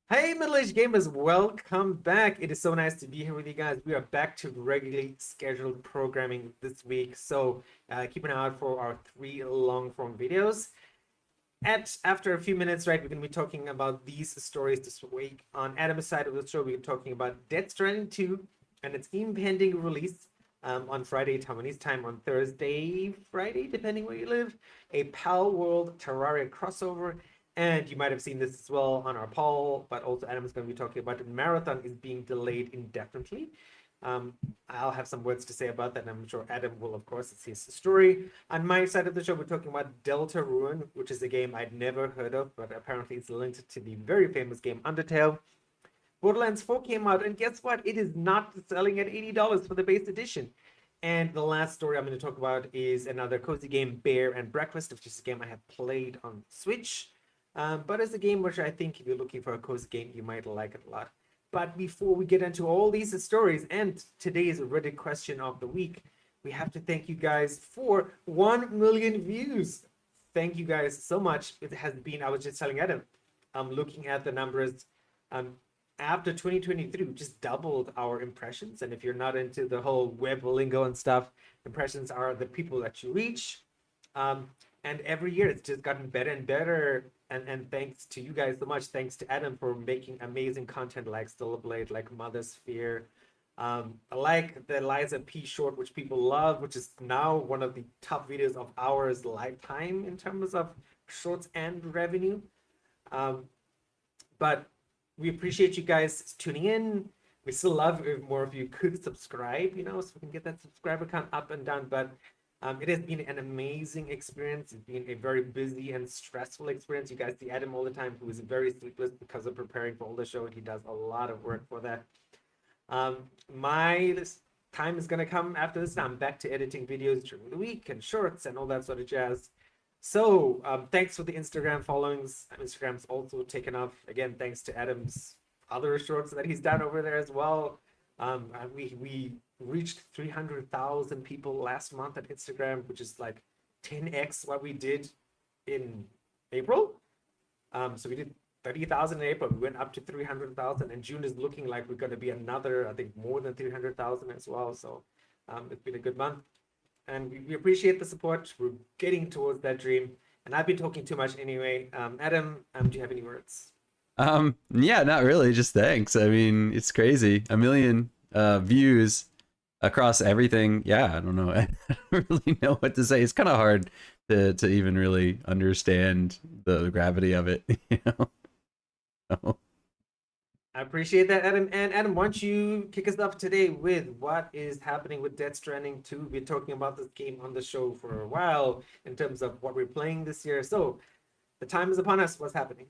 Hey, middle-aged gamers, welcome back. It is so nice to be here with you guys. We are back to regularly scheduled programming this week, so keep an eye out for our 3 long-form videos. After a few minutes, right, we're going to be talking about these stories this week. On Adam's side of the show, we're talking about Death Stranding 2 and its impending release on Friday, Taiwanese time, on Thursday, Friday, depending where you live, a Palworld Terraria crossover. And you might have seen this as well on our poll, but also Adam is going to be talking about the marathon is being delayed indefinitely. I'll have some words to say about that, and I'm sure Adam will, of course. It's his story. On my side of the show, we're talking about Deltarune, which is a game I'd never heard of, but apparently it's linked to the very famous game Undertale. Borderlands 4 came out, and guess what? It is not selling at $80 for the base edition. And the last story I'm going to talk about is another cozy game, Bear and Breakfast, which is a game I have played on Switch. But it's a game which I think if you're looking for a cozy game, you might like it a lot. But before we get into all these stories and today's Reddit question of the week, we have to thank you guys for 1 million views. Thank you guys so much. It has been, I was just telling Adam, I'm looking at the numbers. After 2023, we just doubled our impressions. And if you're not into the whole web lingo and stuff, impressions are the people that you reach. And every year it's just gotten better and better. And thanks to you guys so much. Thanks to Adam for making amazing content like Still a Blade, like Mother's Fear, like the Liza P short, which people love, which is now one of the top videos of ours lifetime in terms of shorts and revenue. But we appreciate you guys tuning in. We still love if more of you could subscribe, so we can get that subscriber count up and down. But it has been an amazing experience. It's been a very busy and stressful experience. You guys see Adam all the time, who is very sleepless because of preparing for all the show. He does a lot of work for that. My time is going to come after this. I'm back to editing videos during the week and shorts and all that sort of jazz. So thanks for the Instagram followings. Instagram's also taken off. Again, thanks to Adam's other shorts that he's done over there as well. We reached 300,000 people last month at Instagram, which is like 10x what we did in April. So we did 30,000 in April. We went up to 300,000, and June is looking like we're going to be another, I think, more than 300,000 as well. So it's been a good month, and we appreciate the support. We're getting towards that dream, and I've been talking too much anyway. Adam, do you have any words? Yeah, not really, just thanks. I mean, it's crazy. 1 million views across everything. Yeah, I don't know. I don't really know what to say. It's kind of hard to even really understand the gravity of it, So. I appreciate that, Adam. And Adam, why don't you kick us off today with what is happening with Death Stranding 2? We've been talking about this game on the show for a while in terms of what we're playing this year. So the time is upon us. What's happening?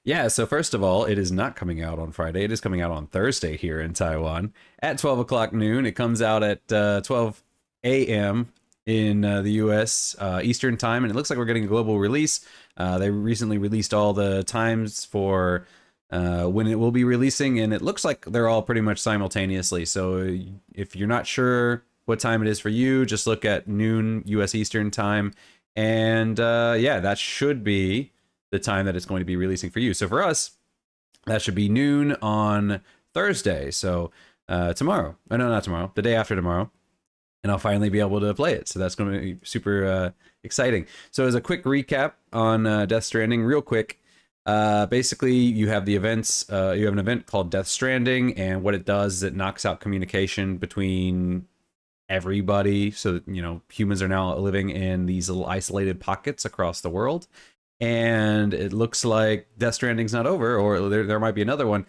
Yeah, so first of all, it is not coming out on Friday. It is coming out on Thursday here in Taiwan at 12 o'clock noon. It comes out at 12 a.m. in the US Eastern time, and it looks like we're getting a global release. They recently released all the times for when it will be releasing, and it looks like they're all pretty much simultaneously. So if you're not sure what time it is for you, just look at noon US Eastern time, and yeah, that should be the time that it's going to be releasing for you. So for us, that should be noon on Thursday. So tomorrow, no, not tomorrow, the day after tomorrow, and I'll finally be able to play it. So that's going to be super exciting. So as a quick recap on Death Stranding, real quick, basically you have the events, you have an event called Death Stranding, and what it does is it knocks out communication between everybody. So, humans are now living in these little isolated pockets across the world. And it looks like Death Stranding's not over, or there might be another one.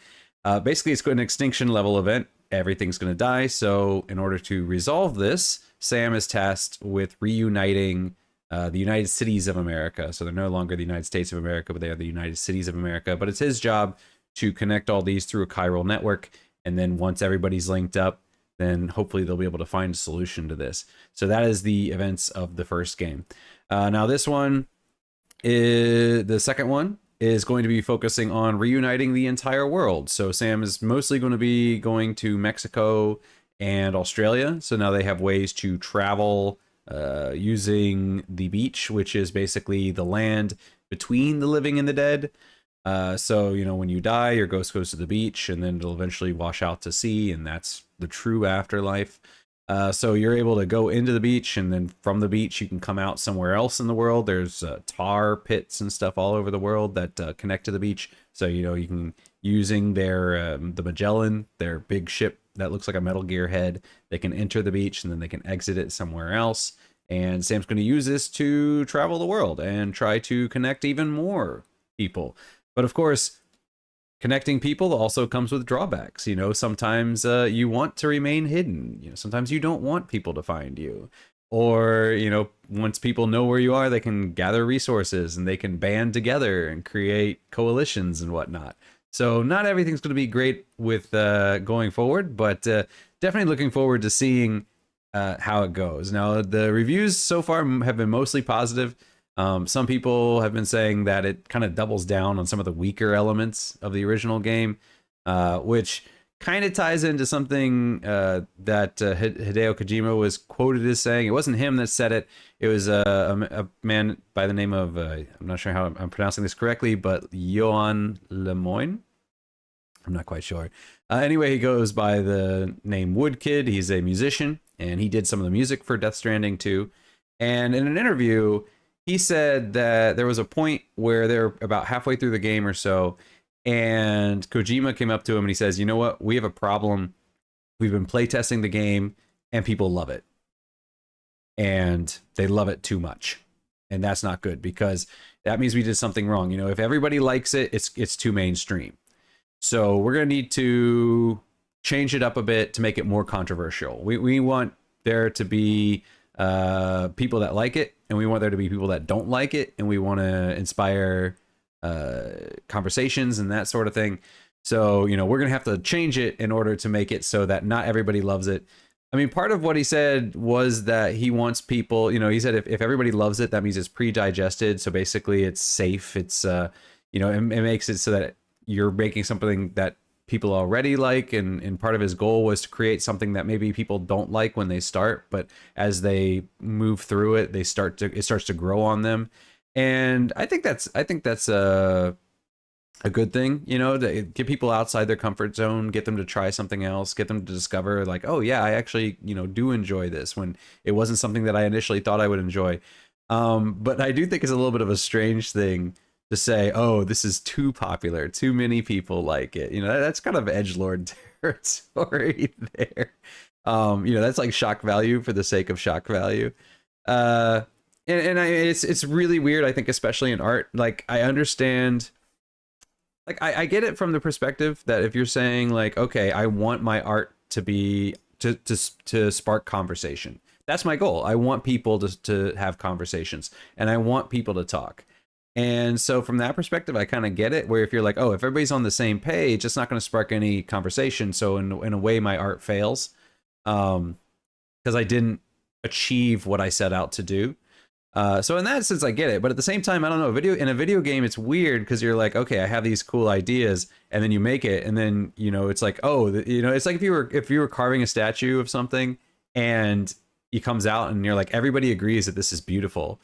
Basically, it's an extinction level event. Everything's going to die. So in order to resolve this, Sam is tasked with reuniting the United Cities of America. So they're no longer the United States of America, but they are the United Cities of America. But it's his job to connect all these through a chiral network. And then once everybody's linked up, then hopefully they'll be able to find a solution to this. So that is the events of the first game. Now this one, the second one is going to be focusing on reuniting the entire world. So Sam is mostly going to be going to Mexico and Australia. So now they have ways to travel using the beach, which is basically the land between the living and the dead. So, you know, when you die, your ghost goes to the beach and then it'll eventually wash out to sea, and that's the true afterlife. So you're able to go into the beach, and then from the beach, you can come out somewhere else in the world. There's tar pits and stuff all over the world that connect to the beach. So, you know, you can, using their the Magellan, their big ship that looks like a Metal Gear head, they can enter the beach and then they can exit it somewhere else. And Sam's going to use this to travel the world and try to connect even more people. But of course, connecting people also comes with drawbacks. You know, sometimes you want to remain hidden. You know, sometimes you don't want people to find you. Or, you know, once people know where you are, they can gather resources and they can band together and create coalitions and whatnot. So not everything's going to be great with going forward, but definitely looking forward to seeing how it goes. Now, the reviews so far have been mostly positive. Some people have been saying that it kind of doubles down on some of the weaker elements of the original game, which kind of ties into something that Hideo Kojima was quoted as saying. It wasn't him that said it. It was a man by the name of, I'm not sure how I'm pronouncing this correctly, but 𝙎𝙪𝙥𝙥𝙦. I'm not quite sure. Anyway, he goes by the name Woodkid. He's a musician, and he did some of the music for Death Stranding too. And in an interview, he said that there was a point where they're about halfway through the game or so, and Kojima came up to him and he says, you know what? We have a problem. We've been playtesting the game, and people love it. And they love it too much. And that's not good, because that means we did something wrong. You know, if everybody likes it, it's too mainstream. So we're going to need to change it up a bit to make it more controversial. We want there to be people that like it, and we want there to be people that don't like it, and we want to inspire conversations and that sort of thing. So, you know, we're going to have to change it in order to make it so that not everybody loves it. I mean, part of what he said was that he wants people, you know, he said if everybody loves it, that means it's pre-digested. So basically it's safe. It's, you know, it makes it so that you're making something that people already like, and part of his goal was to create something that maybe people don't like when they start, but as they move through it, it starts to grow on them. And I think that's a good thing, you know, to get people outside their comfort zone, get them to try something else, get them to discover like, oh yeah, I actually, you know, do enjoy this when it wasn't something that I initially thought I would enjoy. But I do think it's a little bit of a strange thing to say, oh, this is too popular, too many people like it. You know, that's kind of edgelord territory there. You know, that's like shock value for the sake of shock value. It's really weird, I think, especially in art. Like, I understand, like, I get it from the perspective that if you're saying like, okay, I want my art to be to spark conversation. That's my goal. I want people to have conversations, and I want people to talk. And so from that perspective, I kind of get it, where if you're like, oh, if everybody's on the same page, it's not going to spark any conversation. So in a way, my art fails because I didn't achieve what I set out to do. So in that sense, I get it. But at the same time, I don't know, in a video game, it's weird because you're like, okay, I have these cool ideas, and then you make it, and then, you know, it's like, oh, you know, it's like if you were carving a statue of something, and it comes out, and you're like, everybody agrees that this is beautiful.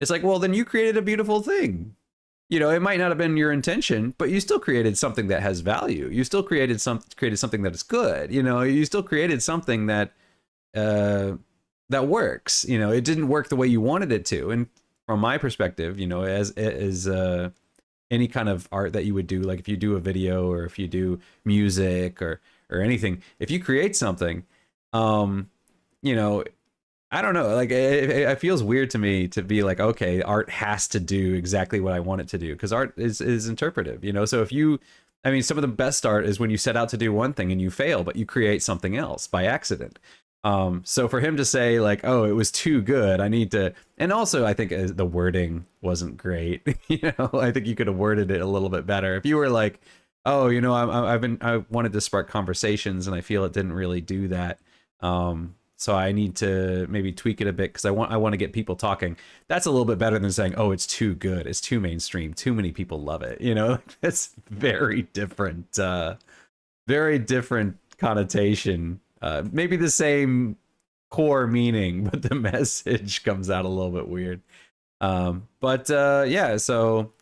It's like, well, then you created a beautiful thing. You know, it might not have been your intention, but you still created something that has value. You still created something that is good. You know, you still created something that that works. You know, it didn't work the way you wanted it to. And from my perspective, you know, as any kind of art that you would do, like if you do a video or if you do music or anything, if you create something, you know, I don't know, like it feels weird to me to be like, okay, art has to do exactly what I want it to do, because art is interpretive, you know. So if you, I mean, some of the best art is when you set out to do one thing and you fail, but you create something else by accident. So for him to say like, oh, it was too good, I need to, and also I think the wording wasn't great. You know, I think you could have worded it a little bit better. If you were like, oh, you know, I wanted to spark conversations and I feel it didn't really do that. So I need to maybe tweak it a bit because I want to get people talking. That's a little bit better than saying, oh, it's too good, it's too mainstream, too many people love it. You know, that's very different connotation. Maybe the same core meaning, but the message comes out a little bit weird. Yeah, so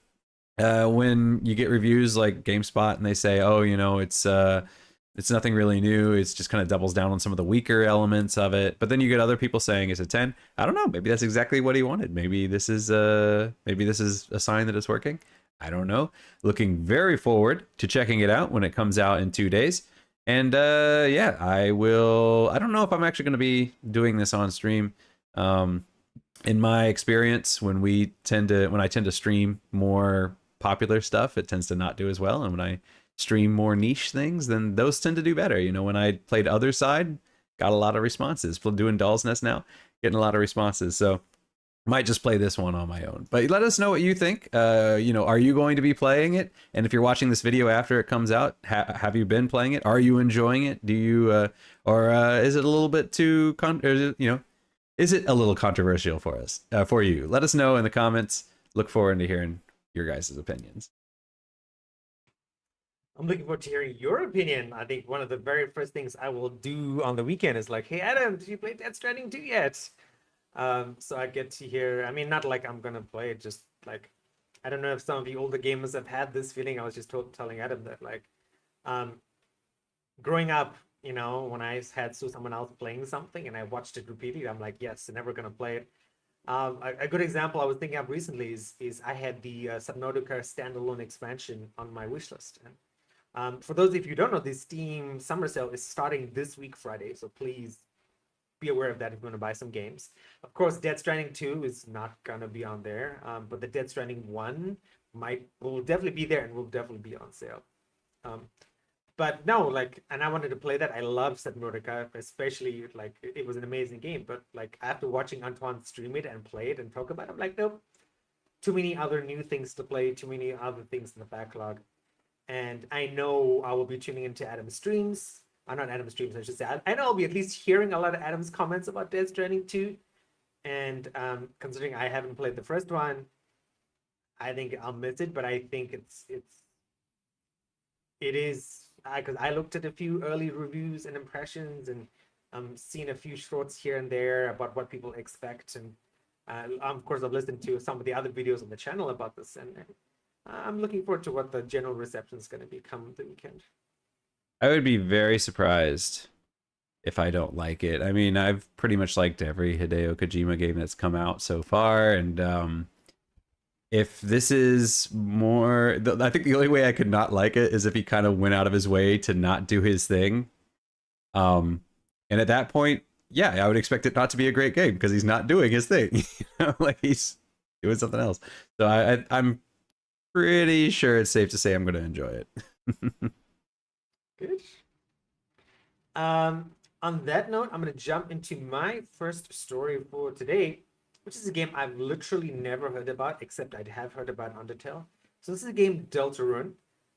when you get reviews like GameSpot and they say, oh, it's nothing really new. It's just kind of doubles down on some of the weaker elements of it. But then you get other people saying it's a 10. I don't know. Maybe that's exactly what he wanted. Maybe this is a sign that it's working. I don't know. Looking very forward to checking it out when it comes out in 2 days. And yeah, I will. I don't know if I'm actually going to be doing this on stream. In my experience, when I tend to stream more popular stuff, it tends to not do as well. And when I stream more niche things, then those tend to do better. When I played Other Side, got a lot of responses. Doing Doll's Nest now, getting a lot of responses. So might just play this one on my own. But let us know what you think. Are you going to be playing it? And if you're watching this video after it comes out, have you been playing it? Are you enjoying it? Do you, or is it a little bit too, is it a little controversial for us, for you? Let us know in the comments. Look forward to hearing your guys' opinions. I'm looking forward to hearing your opinion. I think one of the very first things I will do on the weekend is like, hey, Adam, did you play Death Stranding 2 yet? So I get to hear, I mean, not like I'm gonna play it, just like, I don't know if some of the older gamers have had this feeling. I was just telling Adam that, like, growing up, when I saw someone else playing something and I watched it repeatedly, I'm like, yes, never gonna play it. A good example I was thinking of recently is I had the Subnautica standalone expansion on my wish list. And for those of you who don't know, the Steam summer sale is starting this week, Friday. So please be aware of that if you want to buy some games. Of course, Death Stranding 2 is not going to be on there, but the Death Stranding 1 will definitely be there and will definitely be on sale. But no, like, and I wanted to play that. I love Subnautica, especially, like, it was an amazing game. But, like, after watching Antoine stream it and play it and talk about it, I'm like, nope, too many other new things to play, too many other things in the backlog. And I know I will be tuning into Adam's streams. Not Adam's streams, I should say. I know I'll be at least hearing a lot of Adam's comments about Death Stranding 2. And considering I haven't played the first one, I think I'll miss it. But I think it is, because I looked at a few early reviews and impressions and seen a few shorts here and there about what people expect. And of course, I've listened to some of the other videos on the channel about this. And I'm looking forward to what the general reception is going to be come the weekend. I would be very surprised if I don't like it. I mean, I've pretty much liked every Hideo Kojima game that's come out so far, and if this is more, I think the only way I could not like it is if he kind of went out of his way to not do his thing. And at that point, yeah, I would expect it not to be a great game because he's not doing his thing. Like he's doing something else. So I'm pretty sure it's safe to say I'm going to enjoy it. Good. On that note, I'm going to jump into my first story for today, which is a game I've literally never heard about, except I have heard about Undertale. So this is a game, Deltarune.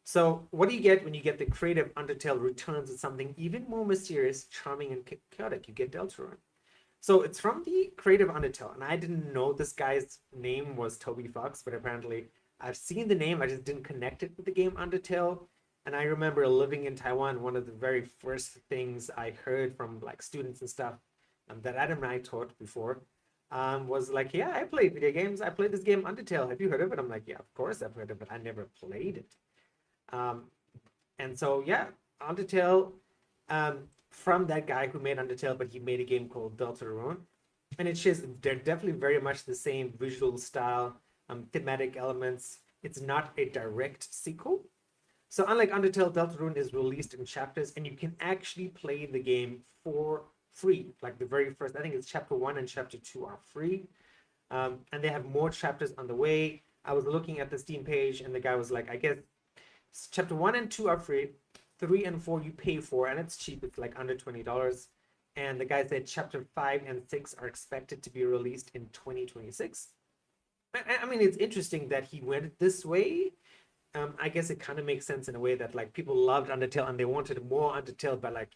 So what do you get when you get the creative Undertale returns with something even more mysterious, charming, and chaotic? You get Deltarune. So it's from the creative Undertale, and I didn't know this guy's name was Toby Fox, but apparently I've seen the name, I just didn't connect it with the game Undertale. And I remember living in Taiwan, one of the very first things I heard from like students and stuff that Adam and I taught before was like, yeah, I play video games. I played this game Undertale. Have you heard of it? I'm like, yeah, of course I've heard of it. I never played it. And so, yeah, Undertale, from that guy who made Undertale, but he made a game called Deltarune. And it's just, they're definitely very much the same visual style, thematic elements. It's not a direct sequel. So unlike Undertale, Deltarune is released in chapters, and you can actually play the game for free. Like the very first, I think it's chapter 1 and chapter 2 are free. And they have more chapters on the way. I was looking at the Steam page, and the guy was like, I guess chapter 1 and 2 are free. 3 and 4 you pay for, and it's cheap. It's like under $20. And the guy said chapter 5 and 6 are expected to be released in 2026. I mean, it's interesting that he went this way. I guess it kind of makes sense in a way that like people loved Undertale and they wanted more Undertale, but like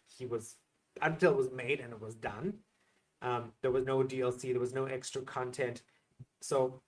Undertale was made and it was done. There was no DLC, there was no extra content. So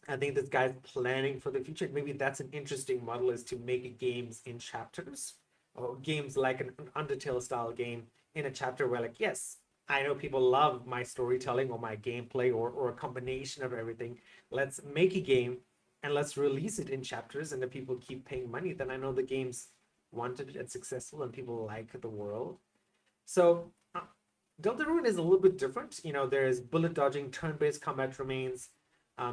I think this guy's planning for the future. Maybe that's an interesting model, is to make games in chapters, or games like an Undertale style game in a chapter where like, yes, I know people love my storytelling or my gameplay or a combination of everything. Let's make a game and let's release it in chapters, and if people keep paying money, then I know the game's wanted and successful and people like the world. So Deltarune is a little bit different. You know, there's bullet dodging, turn-based combat remains.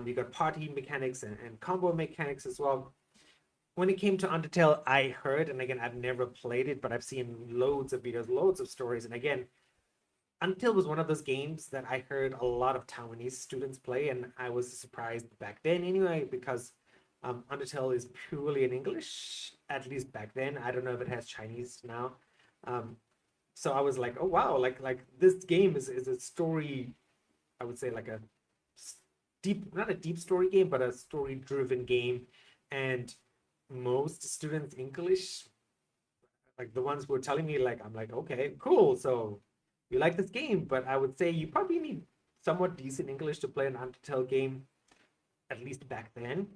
You got party mechanics and combo mechanics as well. When it came to Undertale, I heard, and again, I've never played it, but I've seen loads of videos, loads of stories, and again, Undertale was one of those games that I heard a lot of Taiwanese students play, and I was surprised back then anyway, because Undertale is purely in English, at least back then. I don't know if it has Chinese now. So I was like, oh wow, like this game is a story, I would say like a deep, not a deep story game, but a story-driven game. And most students English, like the ones who are telling me, like, I'm like, okay, cool. So you like this game, but I would say you probably need somewhat decent English to play an Undertale game, at least back then.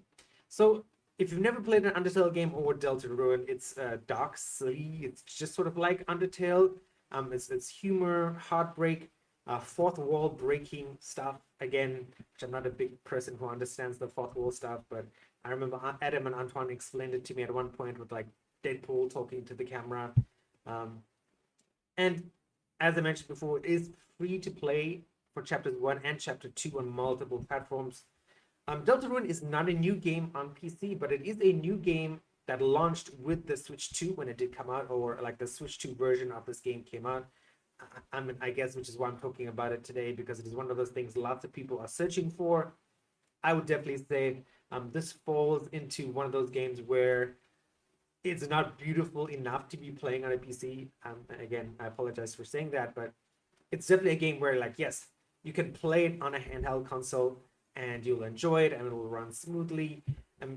So if you've never played an Undertale game or Deltarune, it's 𝙎𝙪𝙥𝙦. It's just sort of like Undertale. It's humor, heartbreak, fourth wall breaking stuff. Again, which I'm not a big person who understands the fourth wall stuff, but I remember Adam and Antoine explained it to me at one point with like Deadpool talking to the camera. And as I mentioned before, it is free to play for chapters 1 and chapter 2 on multiple platforms. Deltarune is not a new game on PC, but it is a new game that launched with the Switch 2 when it did come out, or like the Switch 2 version of this game came out. I mean, I guess, which is why I'm talking about it today, because it is one of those things lots of people are searching for. I would definitely say this falls into one of those games where it's not beautiful enough to be playing on a PC. Again, I apologize for saying that, but it's definitely a game where, like, yes, you can play it on a handheld console and you'll enjoy it and it will run smoothly.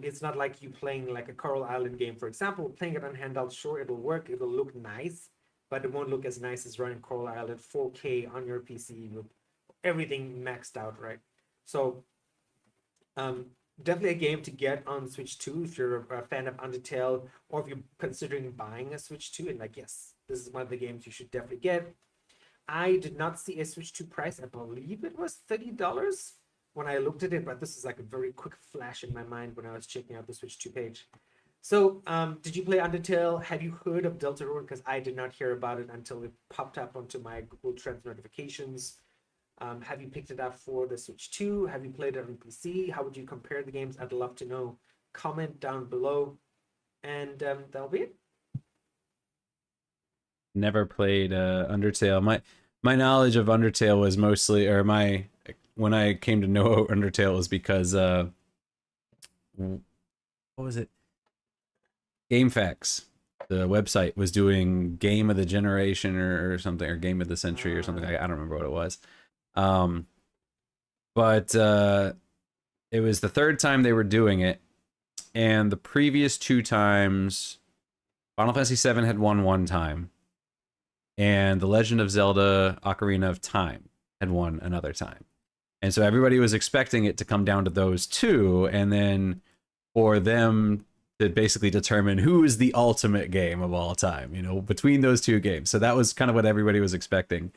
It's not like you playing like a Coral Island game, for example. Playing it on handheld, sure, it'll work, it'll look nice, but it won't look as nice as running Coral Island 4K on your PC with everything maxed out, right? So definitely a game to get on Switch 2 if you're a fan of Undertale, or if you're considering buying a Switch 2, and like, yes, this is one of the games you should definitely get. I did not see a Switch 2 price. I believe it was $30 when I looked at it, but this is like a very quick flash in my mind when I was checking out the Switch 2 page. So, did you play Undertale? Have you heard of Deltarune? Because I did not hear about it until it popped up onto my Google Trends notifications. Have you picked it up for the Switch 2? Have you played it on PC? How would you compare the games? I'd love to know. Comment down below. And that'll be it. Never played Undertale. My knowledge of Undertale was mostly, or when I came to know Undertale was because what was it? GameFAQs, the website, was doing Game of the Generation or something, or Game of the Century or something. I don't remember what it was. But it was the third time they were doing it, and the previous 2 times, Final Fantasy VII had won 1 time, and The Legend of Zelda: Ocarina of Time had won another time. And so everybody was expecting it to come down to those 2, and then for them to basically determine who is the ultimate game of all time, you know, between those 2 games. So that was kind of what everybody was expecting.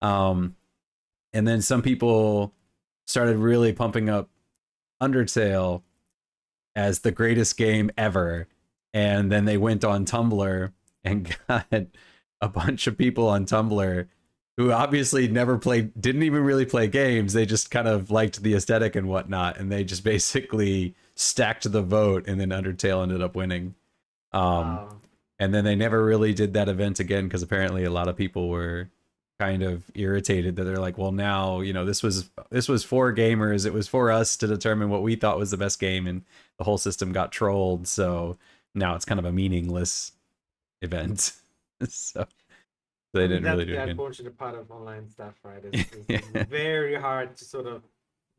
And then some people started really pumping up Undertale as the greatest game ever. And then they went on Tumblr and got a bunch of people on Tumblr who obviously didn't even really play games. They just kind of liked the aesthetic and whatnot. And they just basically stacked the vote, and then Undertale ended up winning. Wow. And then they never really did that event again, because apparently a lot of people were kind of irritated that they're like, well, now, you know, this was for gamers. It was for us to determine what we thought was the best game, and the whole system got trolled. So now it's kind of a meaningless event. So they didn't really do it That's the again. unfortunate part of online stuff, right? It's very hard to sort of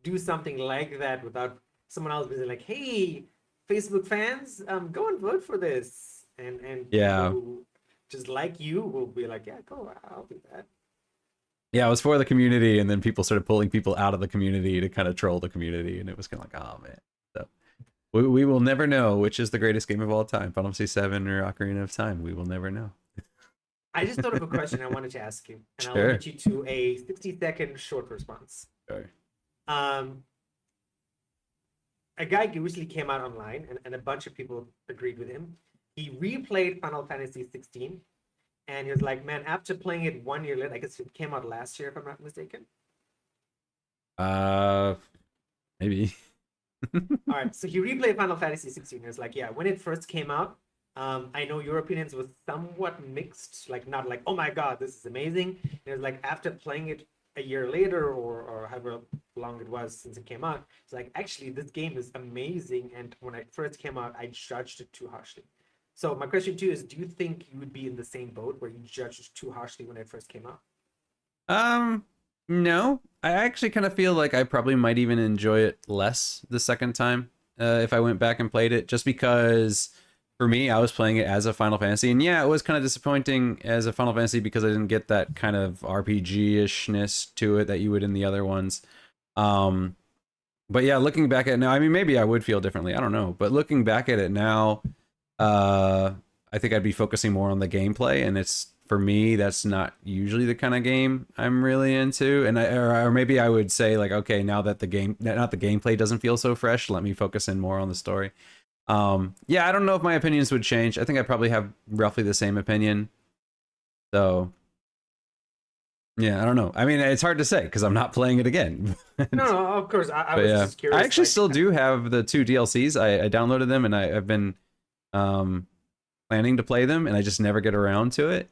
do something like that without someone else being like, hey, Facebook fans, go and vote for this. And Yeah. people who just like you will be like, yeah, go, I'll do that. Yeah, it was for the community, and then people started pulling people out of the community to kind of troll the community, and it was kind of like, oh man. So we will never know which is the greatest game of all time, Final Fantasy VII or Ocarina of Time. We will never know. I just thought of a question I wanted to ask you, and I'll Sure. limit you to a 60-second short response. Sure. a guy recently came out online, and a bunch of people agreed with him. He replayed Final Fantasy 16, and he was like, "Man, after playing it 1 year later, I guess it came out last year, if I'm not mistaken." Maybe. All right, so he replayed Final Fantasy 16. He was like, "Yeah, when it first came out, I know your opinions was somewhat mixed, like not like, oh my god, this is amazing." It was like after playing it a year later, or however long it was since it came out, it's like actually this game is amazing. And when it first came out, I judged it too harshly. So my question to you is, do you think you would be in the same boat where you judged it too harshly when it first came out? No. I actually kind of feel like I probably might even enjoy it less the second time if I went back and played it, just because for me, I was playing it as a Final Fantasy, and yeah, it was kind of disappointing as a Final Fantasy because I didn't get that kind of RPG-ishness to it that you would in the other ones. But yeah, looking back at it now, I mean, maybe I would feel differently. I don't know, but looking back at it now, I think I'd be focusing more on the gameplay, and it's for me that's not usually the kind of game I'm really into. And or maybe I would say like, okay, now that the gameplay doesn't feel so fresh, let me focus in more on the story. Yeah, I don't know if my opinions would change. I think I probably have roughly the same opinion. So yeah, I don't know. I mean, it's hard to say because I'm not playing it again. No, of course. I was just curious. I actually like, still do have the 2 DLCs. I downloaded them, and I've been planning to play them, and I just never get around to it.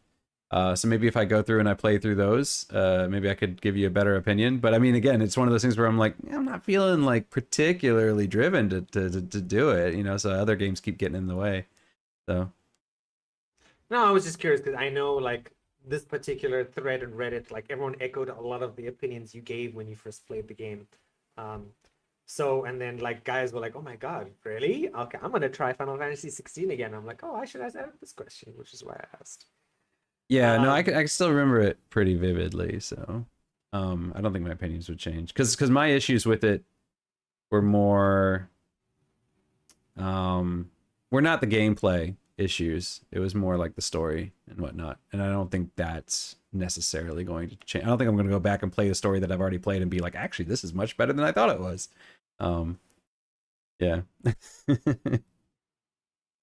So maybe if I go through and I play through those, maybe I could give you a better opinion. But I mean, again, it's one of those things where I'm like, I'm not feeling like particularly driven to do it, you know, so other games keep getting in the way. So. No, I was just curious because I know like this particular thread on Reddit, like everyone echoed a lot of the opinions you gave when you first played the game. So, and then like guys were like, oh my God, really? Okay, I'm gonna try Final Fantasy 16 again. I'm like, oh, I should ask Eric this question, which is why I asked. Yeah, no, I can still remember it pretty vividly, so I don't think my opinions would change. Because my issues with it were more were not the gameplay issues. It was more like the story and whatnot. And I don't think that's necessarily going to change. I don't think I'm going to go back and play the story that I've already played and be like, actually, this is much better than I thought it was. Yeah.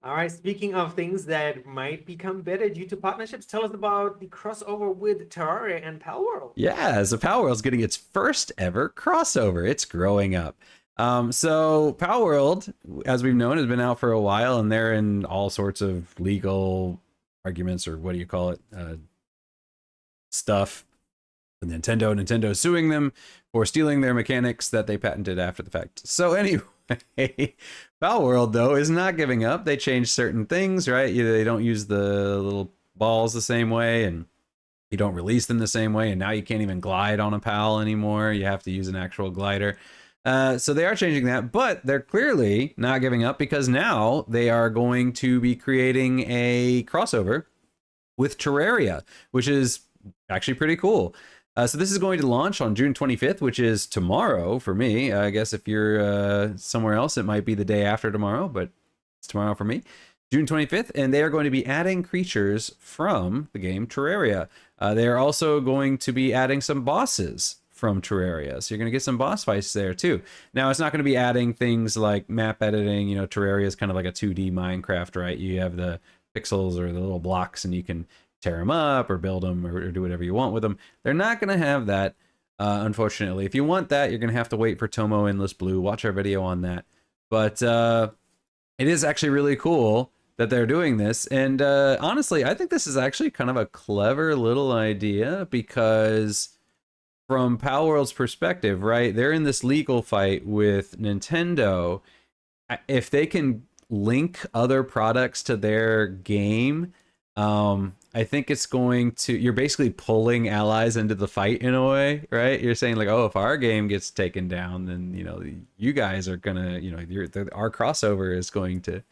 All right, speaking of things that might become better due to partnerships, tell us about the crossover with Terraria and Palworld. Yeah, so Palworld's getting its first ever crossover. It's growing up. So Palworld, as we've known, has been out for a while, and they're in all sorts of legal arguments, or what do you call it, stuff. Nintendo suing them for stealing their mechanics that they patented after the fact. So anyway, Palworld though is not giving up. They changed certain things, right? They don't use the little balls the same way, and you don't release them the same way, and now you can't even glide on a PAL anymore. You have to use an actual glider. So they are changing that, but they're clearly not giving up because now they are going to be creating a crossover with Terraria, which is actually pretty cool. So this is going to launch on June 25th, which is tomorrow for me. I guess if you're somewhere else, it might be the day after tomorrow, but it's tomorrow for me. June 25th, and they are going to be adding creatures from the game Terraria. They are also going to be adding some bosses from Terraria, so you're going to get some boss fights there too. Now, it's not going to be adding things like map editing. You know, Terraria is kind of like a 2D Minecraft, right? You have the pixels or the little blocks, and you can tear them up or build them or do whatever you want with them. They're not going to have that, unfortunately. If you want that, you're going to have to wait for Tomo Endless Blue. Watch our video on that. But it is actually really cool that they're doing this. And honestly, I think this is actually kind of a clever little idea because from Palworld's perspective, right, they're in this legal fight with Nintendo. If they can link other products to their game, I think it's going to, you're basically pulling allies into the fight in a way, right? You're saying like, oh, if our game gets taken down, then, you know, you guys are gonna, you know, our crossover is going to,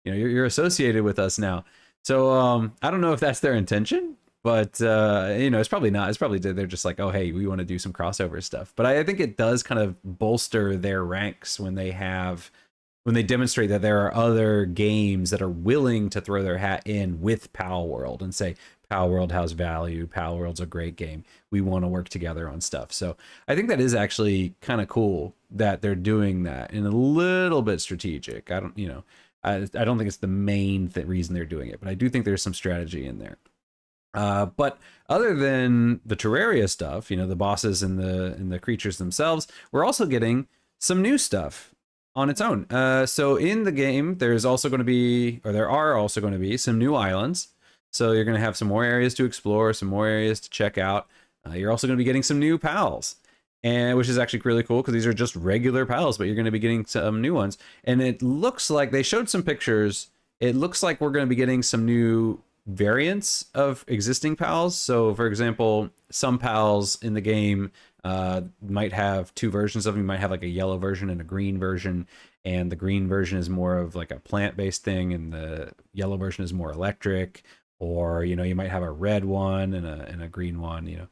you know, you're associated with us now. So I don't know if that's their intention, but you know, it's probably not. It's probably they're just like, oh, hey, we want to do some crossover stuff. But I think it does kind of bolster their ranks when they demonstrate that there are other games that are willing to throw their hat in with Palworld and say, Palworld has value. Palworld's a great game. We want to work together on stuff. So I think that is actually kind of cool that they're doing that and a little bit strategic. I don't, I don't think it's the main reason they're doing it, but I do think there's some strategy in there. But other than the Terraria stuff, the bosses and the creatures themselves, we're also getting some new stuff on its own. So in the game, there are also going to be some new islands. So you're going to have some more areas to explore, some more areas to check out. You're also going to be getting some new pals, and which is actually really cool because these are just regular pals, but you're going to be getting some new ones. And it looks like they showed some pictures. It looks like we're going to be getting some new variants of existing pals. So for example, some pals in the game might have two versions of them. You might have like a yellow version and a green version, and the green version is more of like a plant-based thing and the yellow version is more electric. Or you might have a red one and a green one,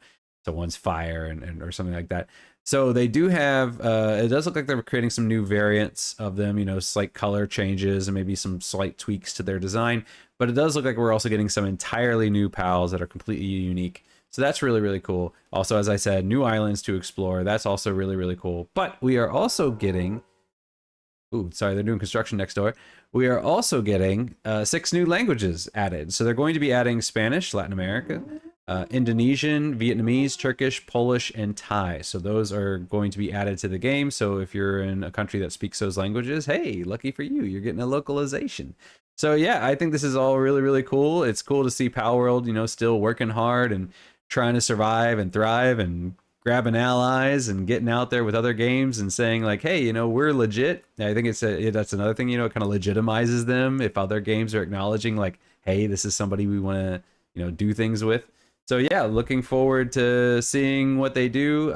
so one's fire and or something like that. So they do have it does look like they're creating some new variants of them, slight color changes and maybe some slight tweaks to their design. But it does look like we're also getting some entirely new pals that are completely unique. So that's really, really cool. Also, as I said, new islands to explore. That's also really, really cool. But we are also getting... Ooh, sorry, they're doing construction next door. We are also getting 6 new languages added. So they're going to be adding Spanish, Latin America, Indonesian, Vietnamese, Turkish, Polish, and Thai. So those are going to be added to the game. So if you're in a country that speaks those languages, hey, lucky for you, you're getting a localization. So yeah, I think this is all really, really cool. It's cool to see Palworld, still working hard and trying to survive and thrive and grabbing allies and getting out there with other games and saying like, hey, we're legit. I think that's another thing, it kind of legitimizes them if other games are acknowledging like, hey, this is somebody we want to, do things with. So yeah, looking forward to seeing what they do.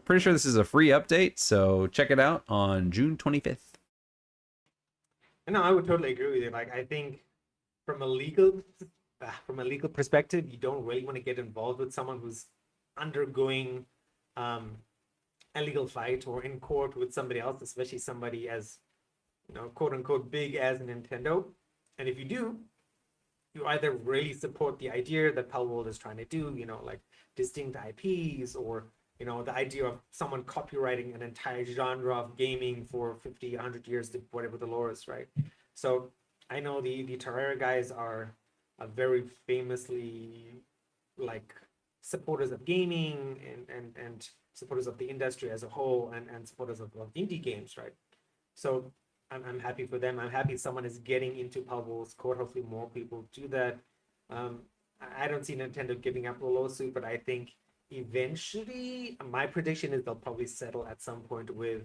Pretty sure this is a free update, so check it out on June 25th. No, I would totally agree with you. Like, I think from a legal perspective, you don't really want to get involved with someone who's undergoing a legal fight or in court with somebody else, especially somebody as quote unquote big as Nintendo. And if you do, you either really support the idea that Palworld is trying to do, like distinct IPs, or the idea of someone copyrighting an entire genre of gaming for 50, 100 years, whatever the lore is, right? So I know the Terraria guys are very famously like supporters of gaming and supporters of the industry as a whole, and supporters of indie games, right? So I'm happy for them. I'm happy someone is getting into Palworld's court. Hopefully more people do that. I don't see Nintendo giving up a lawsuit, but I think eventually, my prediction is they'll probably settle at some point with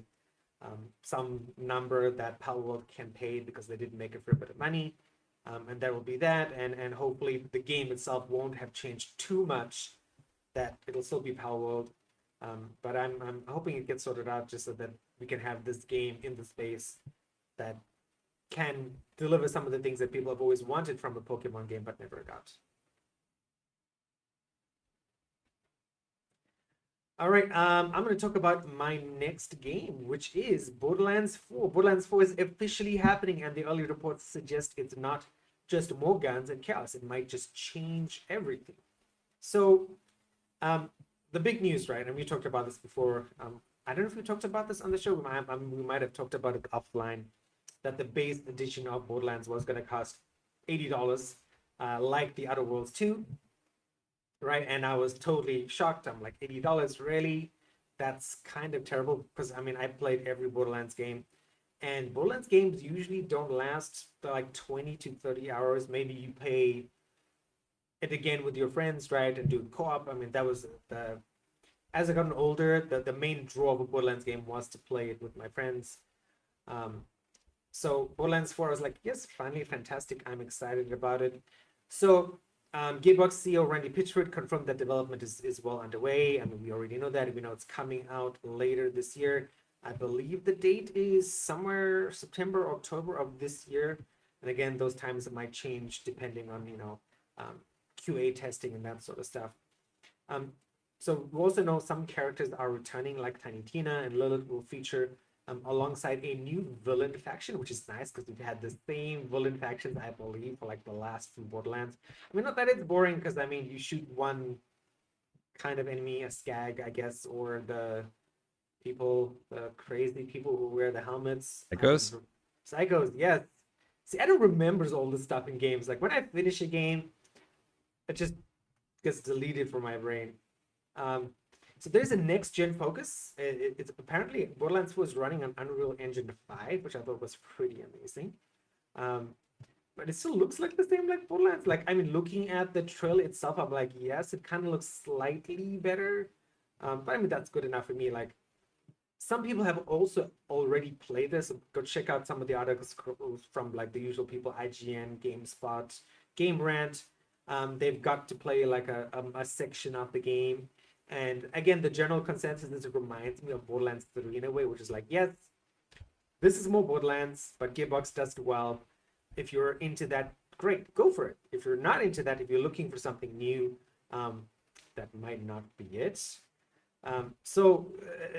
some number that Palworld can pay because they didn't make a fair bit of money. And that will be that. And hopefully the game itself won't have changed too much, that it'll still be Palworld. But I'm hoping it gets sorted out just so that we can have this game in the space that can deliver some of the things that people have always wanted from a Pokemon game but never got. All right, I'm going to talk about my next game, which is Borderlands 4. Borderlands 4 is officially happening, and the early reports suggest it's not just more guns and chaos. It might just change everything. So, the big news, right, and we talked about this before. I don't know if we talked about this on the show. We might have talked about it offline, that the base edition of Borderlands was going to cost $80, like the Outer Worlds 2. Right, and I was totally shocked. I'm like, $80, really? That's kind of terrible, because I mean, I played every Borderlands game, and Borderlands games usually don't last like 20 to 30 hours. Maybe you pay it again with your friends, right, and do co-op. I mean, that was as I got older, the main draw of a Borderlands game was to play it with my friends. So Borderlands 4, I was like, yes, finally, fantastic. I'm excited about it. So Gearbox CEO Randy Pitchford confirmed that development is well underway. I mean, we already know that. We know it's coming out later this year. I believe the date is somewhere September, October of this year. And again, those times might change depending on, QA testing and that sort of stuff. So we also know some characters are returning, like Tiny Tina and Lilith will feature alongside a new villain faction, which is nice because we've had the same villain factions, I believe, for like the last few Borderlands. I mean, not that it's boring, because I mean, you shoot one kind of enemy, a skag, I guess, or the people, the crazy people who wear the helmets. Psychos? Psychos, yes. See, I don't remember all this stuff in games. Like when I finish a game, it just gets deleted from my brain. So there's a next gen focus. It's apparently Borderlands was running on Unreal Engine 5, which I thought was pretty amazing. But it still looks like the same like Borderlands. Like, I mean, looking at the trailer itself, I'm like, yes, it kind of looks slightly better. But I mean, that's good enough for me. Like, some people have also already played this. Go check out some of the articles from like the usual people, IGN, GameSpot, Game Rant. They've got to play like a section of the game. And again, the general consensus is it reminds me of Borderlands 3 in a way, which is like, yes, this is more Borderlands, but Gearbox does it well. If you're into that, great, go for it. If you're not into that, if you're looking for something new, that might not be it.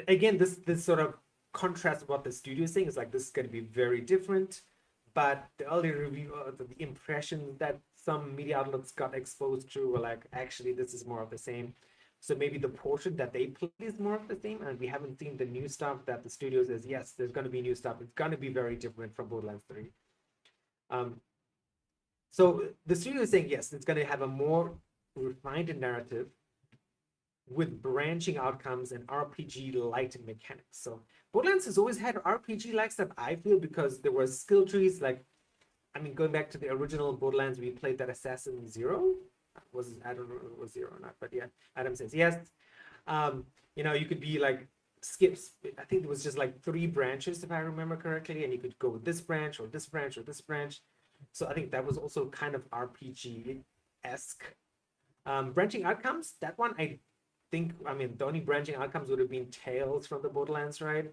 Again, this sort of contrasts what the studio is saying. Is like, this is going to be very different, but the early review, the impression that some media outlets got exposed to were like, actually, this is more of the same. So maybe the portion that they play is more of the same, and we haven't seen the new stuff that the studio says, yes, there's going to be new stuff. It's going to be very different from Borderlands 3. So the studio is saying, yes, it's going to have a more refined narrative with branching outcomes and RPG-like mechanics. So Borderlands has always had RPG-like stuff, I feel, because there were skill trees. Like, I mean, going back to the original Borderlands, we played that Assassin Zero. I don't know if it was Zero or not, but yeah, Adam says yes. You know, you could be like skips. I think it was just like 3 branches, if I remember correctly, and you could go with this branch or this branch or this branch. So I think that was also kind of RPG-esque. Branching outcomes, that one I mean, the only branching outcomes would have been Tales from the Borderlands, right?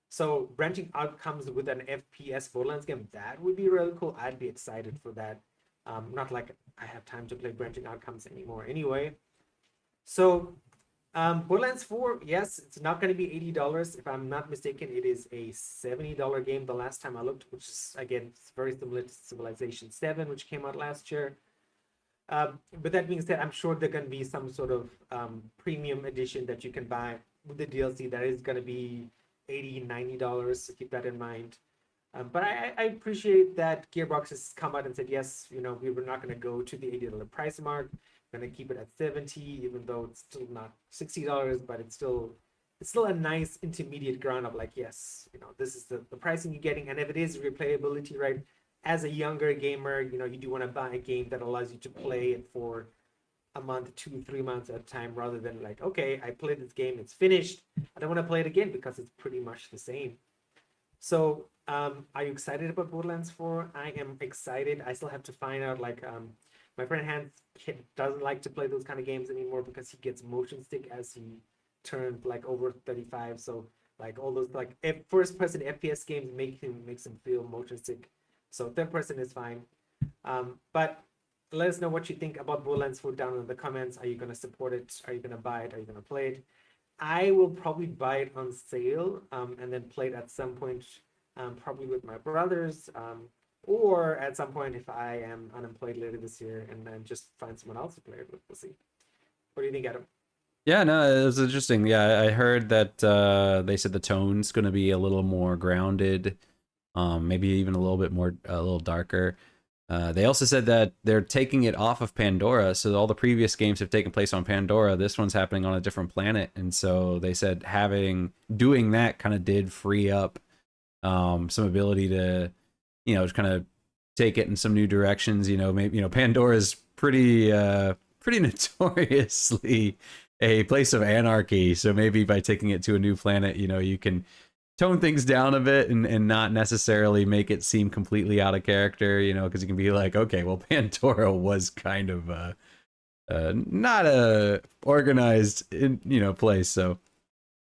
So branching outcomes with an FPS Borderlands game, that would be really cool. I'd be excited for that. Not like I have time to play branching outcomes anymore anyway. So Borderlands 4, yes, it's not going to be $80. If I'm not mistaken, it is a $70 game the last time I looked, which is, again, it's very similar to Civilization 7, which came out last year. But that being said, I'm sure there's going to be some sort of premium edition that you can buy with the DLC that is going to be $80, $90, so keep that in mind. But I appreciate that Gearbox has come out and said, yes, you know, we were not going to go to the $80 price mark. We're going to keep it at $70, even though it's still not $60, but it's still a nice intermediate ground of like, yes, you know, this is the pricing you're getting. And if it is replayability, right, as a younger gamer, you know, you do want to buy a game that allows you to play it for a month, 2-3 months at a time, rather than like, okay, I played this game, it's finished, I don't want to play it again because it's pretty much the same. So are you excited about Borderlands 4? I am excited. I still have to find out, like, my friend Hans doesn't like to play those kind of games anymore because he gets motion sick as he turned like over 35. So like all those like first person FPS games makes him feel motion sick. So third person is fine. But let us know what you think about Borderlands 4 down in the comments. Are you going to support it? Are you going to buy it? Are you going to play it? I will probably buy it on sale and then play it at some point, probably with my brothers, or at some point if I am unemployed later this year, and then just find someone else to play it with. We'll see. What do you think, Adam? Yeah, no, it was interesting. Yeah, I heard that they said the tone's going to be a little more grounded, maybe even a little darker. They also said that they're taking it off of Pandora, so all the previous games have taken place on Pandora. This one's happening on a different planet, and so they said doing that kind of did free up some ability to, you know, kind of take it in some new directions. You know, maybe, you know, Pandora's pretty notoriously a place of anarchy, so maybe by taking it to a new planet, you know, you can tone things down a bit and not necessarily make it seem completely out of character, you know, because you can be like, okay, well, Pandora was kind of not a organized, you know, place. So,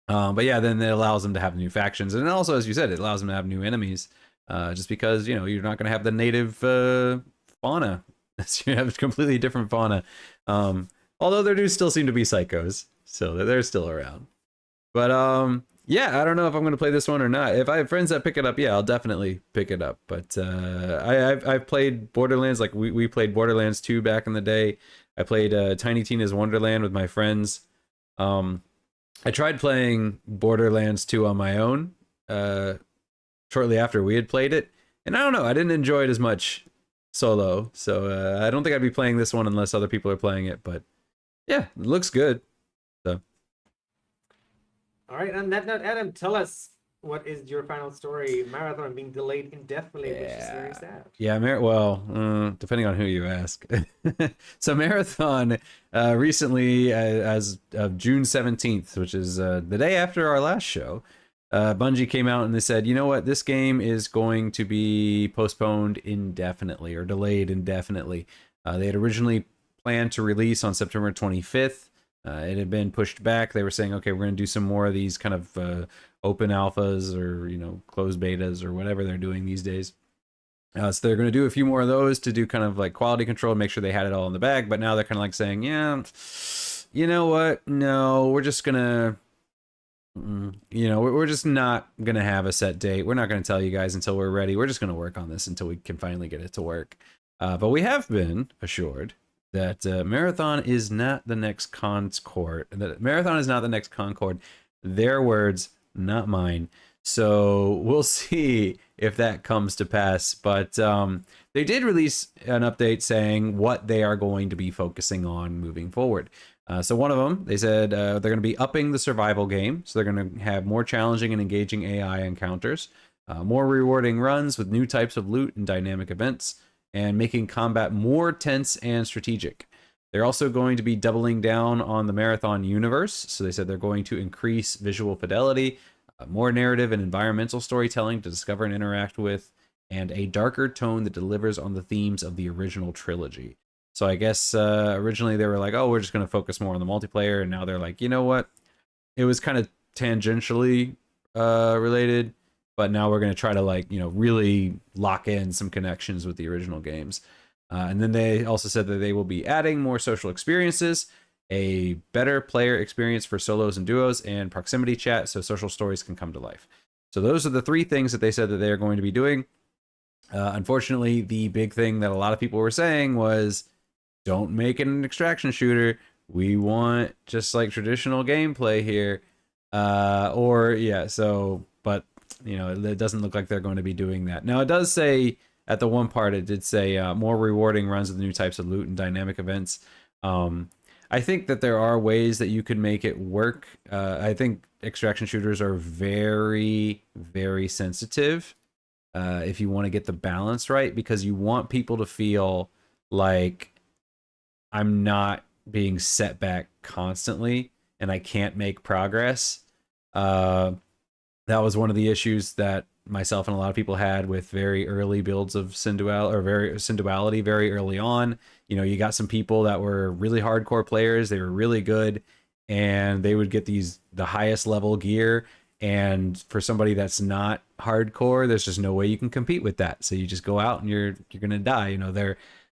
but yeah, then it allows them to have new factions, and also, as you said, it allows them to have new enemies, just because, you know, you're not going to have the native fauna. You have completely different fauna. Although there do still seem to be psychos, so they're still around. But Yeah, I don't know if I'm going to play this one or not. If I have friends that pick it up, yeah, I'll definitely pick it up. But I've played Borderlands, like we played Borderlands 2 back in the day. I played Tiny Tina's Wonderland with my friends. Um, I tried playing Borderlands 2 on my own shortly after we had played it, and I don't know, I didn't enjoy it as much solo. So I don't think I'd be playing this one unless other people are playing it. But yeah, it looks good. So. All right, on that note, Adam, tell us, what is your final story? Marathon being delayed indefinitely, which is very sad. Yeah, depending on who you ask. So Marathon recently, as of June 17th, which is the day after our last show, Bungie came out and they said, you know what, this game is going to be postponed indefinitely or delayed indefinitely. They had originally planned to release on September 25th. It had been pushed back. They were saying, okay, we're going to do some more of these kind of open alphas or, you know, closed betas or whatever they're doing these days. So they're going to do a few more of those to do kind of like quality control, make sure they had it all in the bag. But now they're kind of like saying, yeah, you know what? No, we're just going to, you know, we're just not going to have a set date. We're not going to tell you guys until we're ready. We're just going to work on this until we can finally get it to work. But we have been assured that Marathon is not the next Concord. That Marathon is not the next Concord. Their words, not mine. So we'll see if that comes to pass. But they did release an update saying what they are going to be focusing on moving forward. So one of them, they said they're going to be upping the survival game. So they're going to have more challenging and engaging AI encounters, more rewarding runs with new types of loot and dynamic events, and making combat more tense and strategic. They're also going to be doubling down on the Marathon universe. So they said they're going to increase visual fidelity, more narrative and environmental storytelling to discover and interact with, and a darker tone that delivers on the themes of the original trilogy. So I guess originally they were like, oh, we're just going to focus more on the multiplayer. And now they're like, you know what? It was kind of tangentially related, but now we're going to try to, like, you know, really lock in some connections with the original games. And then they also said that they will be adding more social experiences, a better player experience for solos and duos, and proximity chat so social stories can come to life. So those are the three things that they said that they're going to be doing. Unfortunately, the big thing that a lot of people were saying was, don't make it an extraction shooter. We want just like traditional gameplay here. But you know, it doesn't look like they're going to be doing that. Now, it does say at the one part, it did say more rewarding runs with new types of loot and dynamic events. I think that there are ways that you could make it work. I think extraction shooters are very, very sensitive if you want to get the balance right, because you want people to feel like I'm not being set back constantly and I can't make progress. That was one of the issues that myself and a lot of people had with very early builds of Synduality very early on. You know, you got some people that were really hardcore players, they were really good, and they would get the highest level gear, and for somebody that's not hardcore, there's just no way you can compete with that. So you just go out and you're gonna die. You know,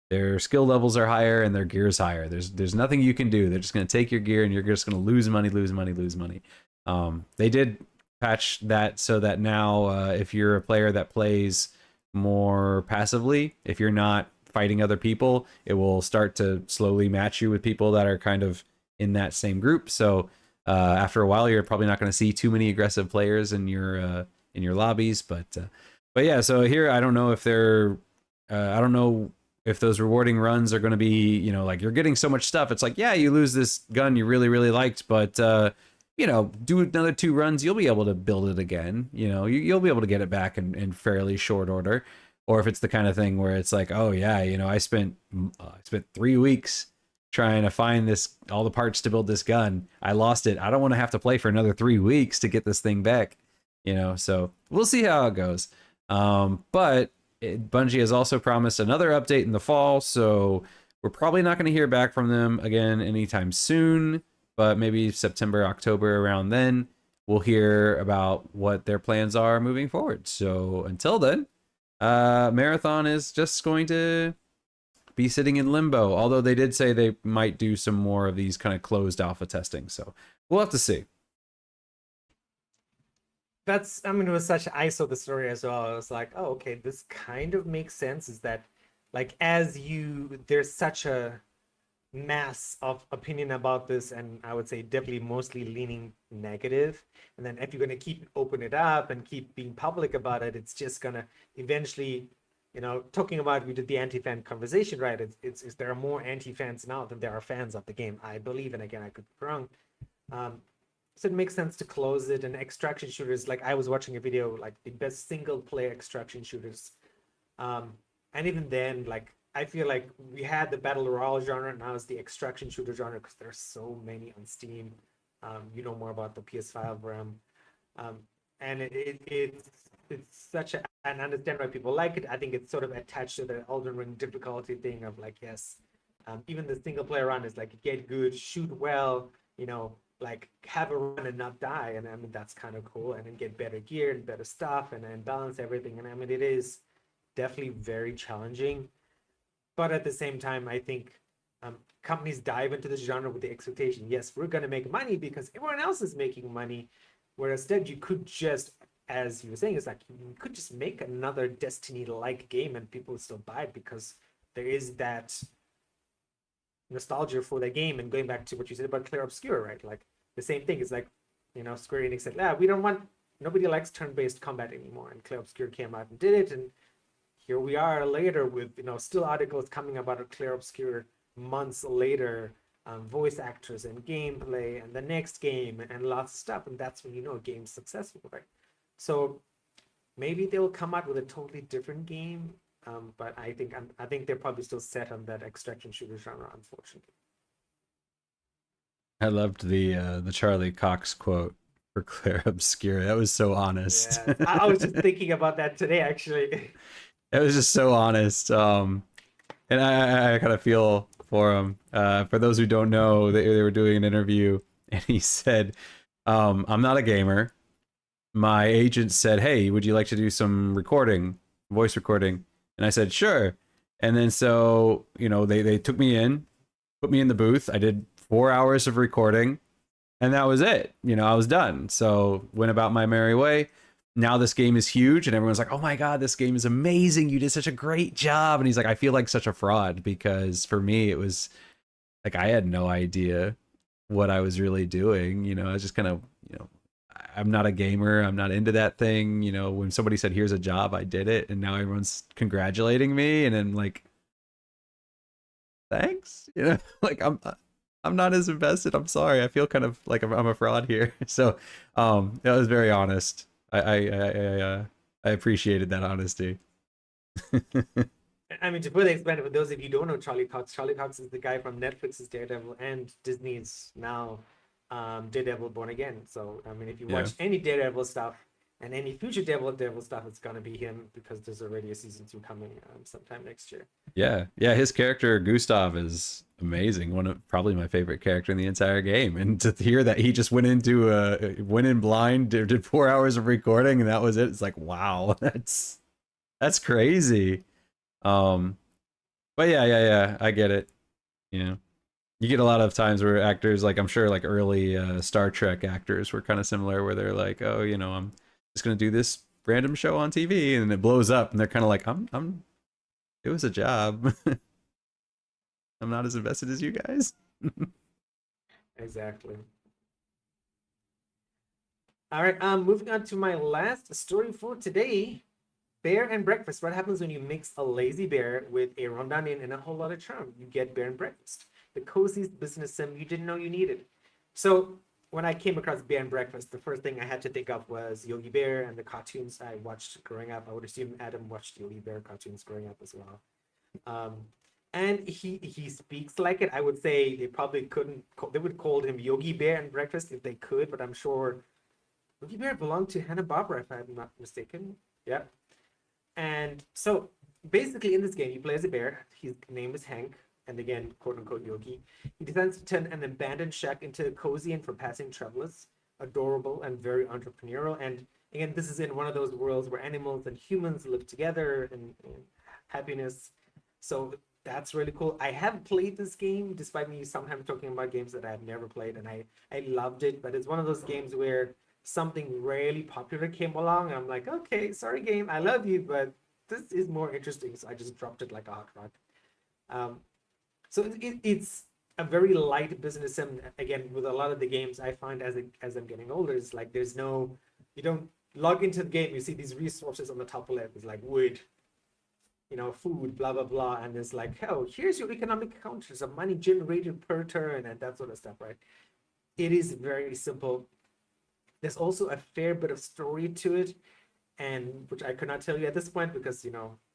their skill levels are higher and their gear's higher. There's nothing you can do. They're just gonna take your gear and you're just gonna lose money. They did patch that so that now if you're a player that plays more passively, if you're not fighting other people, it will start to slowly match you with people that are kind of in that same group. So after a while, you're probably not going to see too many aggressive players in your lobbies. But yeah, so here I don't know if I don't know if those rewarding runs are going to be, you know, like you're getting so much stuff. It's like, yeah, you lose this gun you really, really liked, but you know, do another 2 runs, you'll be able to build it again. You know, you'll be able to get it back in fairly short order. Or if it's the kind of thing where it's like, oh yeah, you know, I spent 3 weeks trying to find all the parts to build this gun. I lost it. I don't want to have to play for another 3 weeks to get this thing back. You know, so we'll see how it goes. But Bungie has also promised another update in the fall, so we're probably not going to hear back from them again anytime soon. But maybe September, October, around then, we'll hear about what their plans are moving forward. So until then, Marathon is just going to be sitting in limbo. Although they did say they might do some more of these kind of closed alpha testing. So we'll have to see. That's, I mean, it was such, I saw the story as well. I was like, oh, okay, this kind of makes sense. Is that like as you, there's such a mass of opinion about this, and I would say definitely mostly leaning negative. And then if you're going to keep open it up and keep being public about it, it's just going to eventually, talking about, we did the anti-fan conversation, right? It's there are more anti-fans now than there are fans of the game, I believe. And again, I could be wrong. Um, so it makes sense to close it. And extraction shooters, like I was watching a video, like the best single player extraction shooters. Um, and even then, like I feel like we had the battle royale genre, now it's the extraction shooter genre because there's so many on Steam. You know more about the PS5 RAM, um, and it's such a, and I understand why people like it. I think it's sort of attached to the Elden Ring difficulty thing of like, yes, even the single player run is like get good, shoot well, like have a run and not die, and I mean that's kind of cool, and then get better gear and better stuff, and then balance everything, and I mean it is definitely very challenging. But at the same time, I think companies dive into this genre with the expectation, yes, we're going to make money because everyone else is making money. Whereas instead, you could just, as you were saying, it's like you could just make another Destiny-like game and people would still buy it because there is that nostalgia for the game. And going back to what you said about Clear Obscure, right? Like the same thing is like, Square Enix said, we don't want, nobody likes turn-based combat anymore. And Clear Obscure came out and did it. And here we are later with, still articles coming about a Clear Obscure months later, voice actors and gameplay and the next game and lots of stuff. And that's when you know a game's successful, right? So maybe they'll come out with a totally different game. But I think they're probably still set on that extraction shooter genre, unfortunately. I loved the Charlie Cox quote for Claire Obscura. That was so honest. Yeah, I was just thinking about that today, actually. It was just so honest. And I kind of feel for him. For those who don't know, they were doing an interview, and he said, "I'm not a gamer. My agent said, hey, would you like to do some recording, voice recording?" And I said, sure. And then so, they took me in, put me in the booth. I did 4 hours of recording, and that was it. I was done. So went about my merry way. Now this game is huge, and everyone's like, oh my God, this game is amazing. You did such a great job. And he's like, I feel like such a fraud because for me, it was like, I had no idea what I was really doing. I was just kind of, I'm not a gamer. I'm not into that thing. When somebody said, here's a job, I did it. And now everyone's congratulating me. And then like, thanks, like I'm not as invested. I'm sorry. I feel kind of like I'm a fraud here. So, that was very honest. I appreciated that honesty. I mean, to further expand it, for those of you who don't know Charlie Cox is the guy from Netflix's Daredevil and Disney's now Daredevil Born Again. So, I mean, if you watch any Daredevil stuff and any future Daredevil stuff, it's going to be him because there's already a season 2 coming sometime next year. Yeah. His character, Gustav, is amazing. One of probably my favorite character in the entire game. And to hear that he just went in blind, did 4 hours of recording, and that was it. It's like, wow, that's crazy. But yeah, I get it. You get a lot of times where actors, like I'm sure like early Star Trek actors were kind of similar, where they're like, oh, I'm just gonna do this random show on TV, and it blows up, and they're kind of like, it was a job. I'm not as invested as you guys. Exactly. All right, moving on to my last story for today. Bear and breakfast. What happens when you mix a lazy bear with a rundown inn and a whole lot of charm? You get bear and breakfast, the coziest business sim you didn't know you needed. So when I came across Bear and Breakfast, the first thing I had to think of was Yogi Bear and the cartoons I watched growing up. I would assume Adam watched Yogi Bear cartoons growing up as well. And he speaks like it. I would say they probably couldn't, they would call him Yogi Bear and Breakfast if they could, but I'm sure Yogi Bear belonged to Hanna-Barbera, if I'm not mistaken. Yeah. And so basically in this game, you play as a bear. His name is Hank, and again, quote unquote Yogi. He decides to turn an abandoned shack into a cozy inn for passing travelers, adorable and very entrepreneurial. And again, this is in one of those worlds where animals and humans live together in happiness. So that's really cool. I have played this game, despite me sometimes talking about games that I've never played, and I loved it. But it's one of those games where something really popular came along. And I'm like, okay, sorry game, I love you, but this is more interesting. So I just dropped it like a hot rock. Um, so it's a very light business sim. Again, with a lot of the games I find as I'm getting older, it's like there's no, you don't log into the game, you see these resources on the top left. It's like wood, food, blah blah blah, and it's like, oh, here's your economic counters of money generated per turn and that sort of stuff, right? It is very simple. There's also a fair bit of story to it, and which I could not tell you at this point because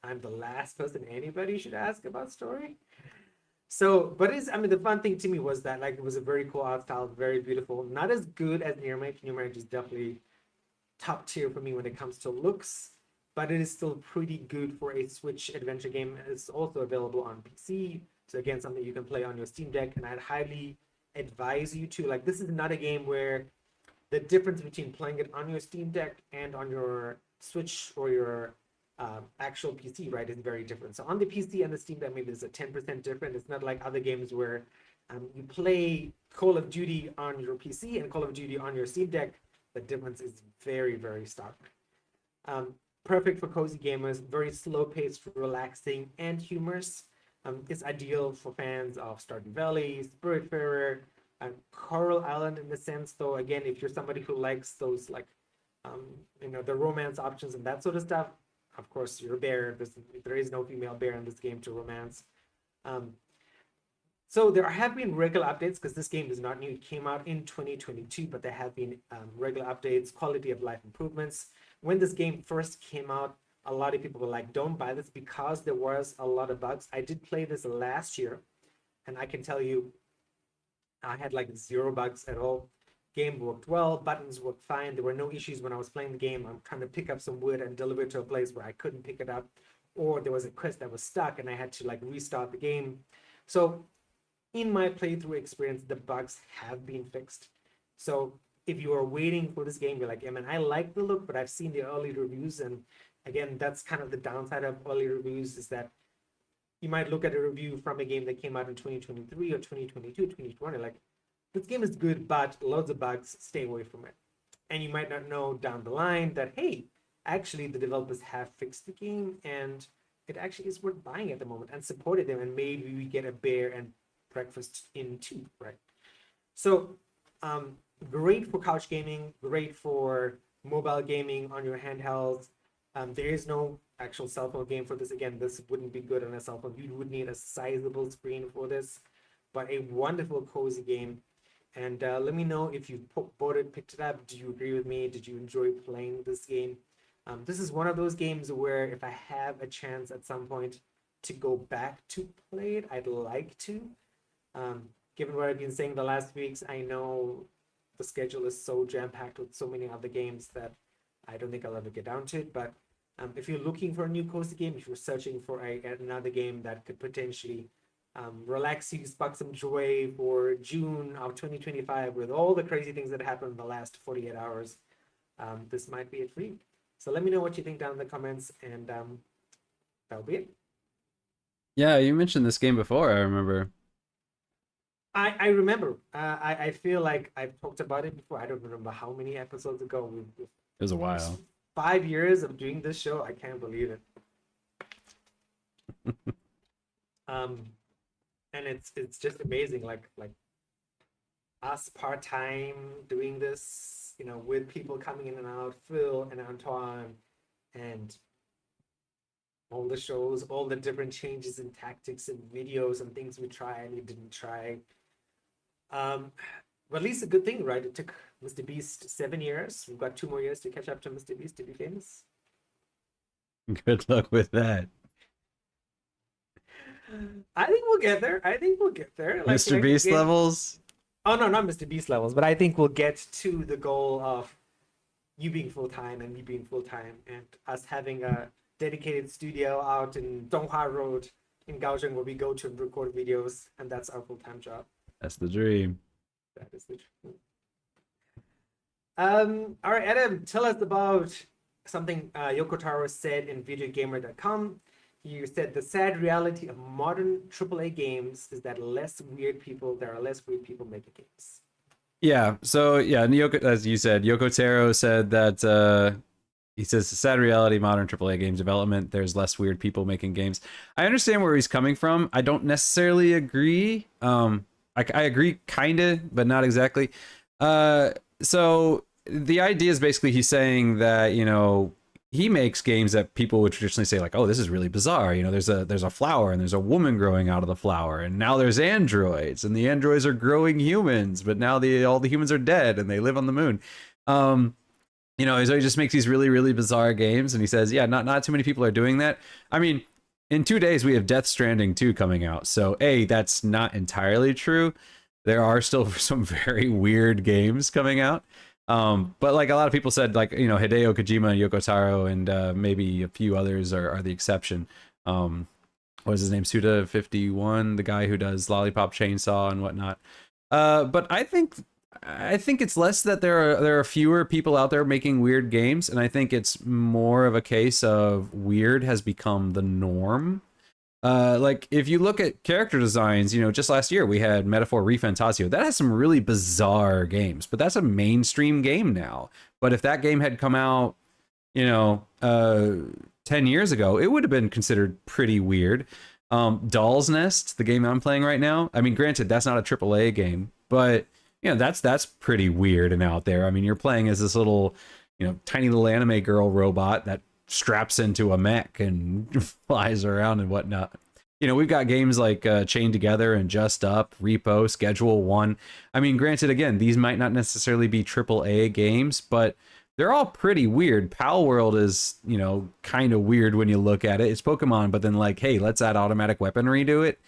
I'm the last person anybody should ask about story. So, but the fun thing to me was that like it was a very cool art style, very beautiful. Not as good as 𝙎𝙪𝙥𝙥𝙦. 𝙎𝙪𝙥 is definitely top tier for me when it comes to looks, but it is still pretty good for a Switch adventure game. It's also available on PC, so again, something you can play on your Steam Deck. And I'd highly advise you to like. This is not a game where the difference between playing it on your Steam Deck and on your Switch or your actual PC, right, is very different. So on the PC and the Steam Deck, maybe there's a 10% different. It's not like other games where you play Call of Duty on your PC and Call of Duty on your Steam Deck. The difference is very, very stark. Perfect for cozy gamers, very slow-paced, relaxing, and humorous. It's ideal for fans of Stardew Valley, Spiritfarer, and Coral Island in a sense, though, again, if you're somebody who likes those, like, the romance options and that sort of stuff, of course, you're a bear. There is no female bear in this game to romance. So there have been regular updates because this game is not new. It came out in 2022, but there have been regular updates, quality of life improvements. When this game first came out, a lot of people were like, don't buy this because there was a lot of bugs. I did play this last year, and I can tell you, I had like 0 bugs at all. Game worked well, buttons worked fine. There were no issues when I was playing the game. I'm trying to pick up some wood and deliver it to a place where I couldn't pick it up, or there was a quest that was stuck and I had to like restart the game. So in my playthrough experience, the bugs have been fixed. So if you are waiting for this game, you're like, yeah, man, I like the look, but I've seen the early reviews. And again, that's kind of the downside of early reviews, is that you might look at a review from a game that came out in 2023 or 2022, 2020, like, this game is good, but loads of bugs, stay away from it. And you might not know down the line that, hey, actually the developers have fixed the game and it actually is worth buying at the moment, and supported them, and maybe we get a bear and breakfast in 2, right? So great for couch gaming, great for mobile gaming on your handhelds. There is no actual cell phone game for this. Again, this wouldn't be good on a cell phone. You would need a sizable screen for this, but a wonderful cozy game. And let me know if you bought it, picked it up. Do you agree with me? Did you enjoy playing this game? This is one of those games where if I have a chance at some point to go back to play it, I'd like to. Given what I've been saying the last weeks, I know the schedule is so jam-packed with so many other games that I don't think I'll ever get down to it. But if you're looking for a new cozy game, if you're searching for another game that could potentially relax you, spark some joy for June of 2025 with all the crazy things that happened in the last 48 hours, this might be it for you. So let me know what you think down in the comments, and that'll be it. Yeah, you mentioned this game before, I remember. I remember. I feel like I've talked about it before. I don't remember how many episodes ago. It was a while. 5 years of doing this show. I can't believe it. And it's just amazing, like us part-time doing this, with people coming in and out, Phil and Antoine, and all the shows, all the different changes in tactics and videos and things we try and we didn't try. But at least a good thing, right? It took Mr. Beast 7 years. We've got 2 more years to catch up to Mr. Beast to be famous. Good luck with that. I think we'll get there. Like, Mr. Beast levels? Oh, no, not Mr. Beast levels, but I think we'll get to the goal of you being full-time and me being full-time, and us having a dedicated studio out in Donghua Road in Kaohsiung where we go to record videos, and that's our full-time job. That's the dream. That is the dream. All right, Adam, tell us about something Yoko Taro said in videogamer.com. You said the sad reality of modern AAA games is that there are less weird people making games. Yeah. So yeah, Yoko, as you said, Yoko Taro said that he says, sad reality, modern AAA games development. There's less weird people making games. I understand where he's coming from. I don't necessarily agree. I agree, kinda, but not exactly. So the idea is basically he's saying that he makes games that people would traditionally say like, oh, this is really bizarre. There's a flower and there's a woman growing out of the flower, and now there's androids, and the androids are growing humans, but now all the humans are dead and they live on the moon. So he just makes these really, really bizarre games, and he says, yeah, not too many people are doing that. I mean, in 2 days we have Death Stranding 2 coming out, so that's not entirely true. There are still some very weird games coming out. But like a lot of people said, like, Hideo Kojima, Yoko Taro, and maybe a few others are the exception. What was his name? Suda51, the guy who does Lollipop Chainsaw and whatnot. But I think it's less that there are fewer people out there making weird games, and I think it's more of a case of weird has become the norm. Like if you look at character designs, just last year we had Metaphor ReFantasio. That has some really bizarre games, but that's a mainstream game now. But if that game had come out, 10 years ago, it would have been considered pretty weird. Doll's Nest, the game I'm playing right now. I mean, granted, that's not a AAA game, but that's pretty weird and out there. I mean, you're playing as this little, tiny little anime girl robot that straps into a mech and flies around and whatnot. We've got games like Chained Together and Just Up, Repo, Schedule One. I mean, granted, again, these might not necessarily be AAA games, but they're all pretty weird. Palworld is, kind of weird when you look at it. It's Pokemon, but then like, hey, let's add automatic weaponry to it.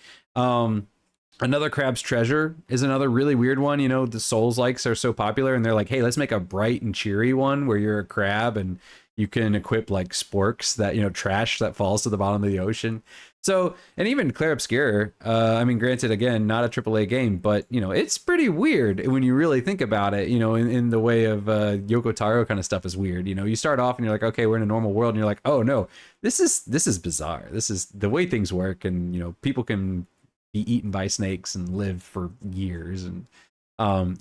Another Crab's Treasure is another really weird one. The Souls-likes are so popular, and they're like, hey, let's make a bright and cheery one where you're a crab and you can equip like sporks that, trash that falls to the bottom of the ocean. So, and even Clair Obscur, I mean, granted, again, not a AAA game, but, it's pretty weird when you really think about it, in the way of Yoko Taro kind of stuff is weird. You start off and you're like, okay, we're in a normal world, and you're like, oh no, this is bizarre. This is the way things work, and, people can be eaten by snakes and live for years, and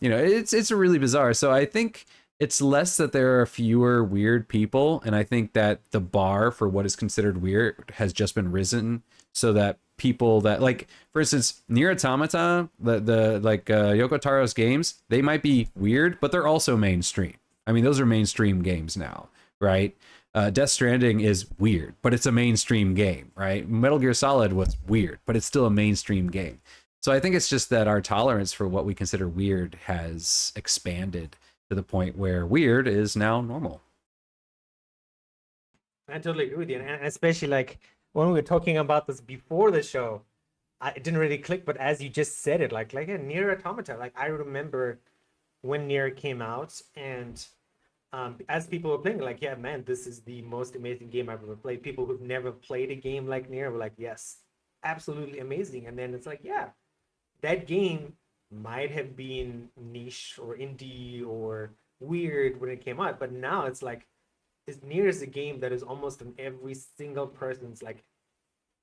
it's really bizarre. So I think it's less that there are fewer weird people, and I think that the bar for what is considered weird has just been risen, so that people that, like, for instance, Nier Automata, the Yoko Taro's games, they might be weird, but they're also mainstream. I mean, those are mainstream games now, right? Death Stranding is weird, but it's a mainstream game, right? Metal Gear Solid was weird, but it's still a mainstream game. So I think it's just that our tolerance for what we consider weird has expanded to the point where weird is now normal. I totally agree with you, and especially like when we were talking about this before the show, it didn't really click. But as you just said it, like a Nier Automata, like I remember when Nier came out, and as people were playing, like, yeah, man, this is the most amazing game I've ever played. People who've never played a game like Nier were like, yes, absolutely amazing. And then it's like, yeah, that game might have been niche or indie or weird when it came out, but now it's like, Nier is a game that is almost on every single person's like,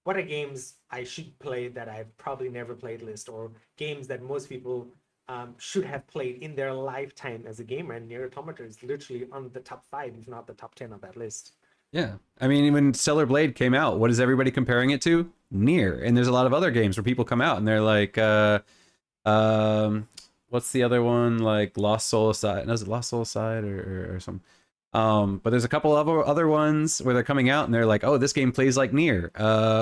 what are games I should play that I've probably never played list, or games that most people should have played in their lifetime as a gamer, and Nier Automata is literally on the top 5, if not the top 10 of that list. Yeah, I mean, when Stellar Blade came out, what is everybody comparing it to? Nier. And there's a lot of other games where people come out and they're like, what's the other one? Like Lost Soul Aside? No, is it Lost Soul Aside or something? But there's a couple of other ones where they're coming out and they're like, oh, this game plays like Nier.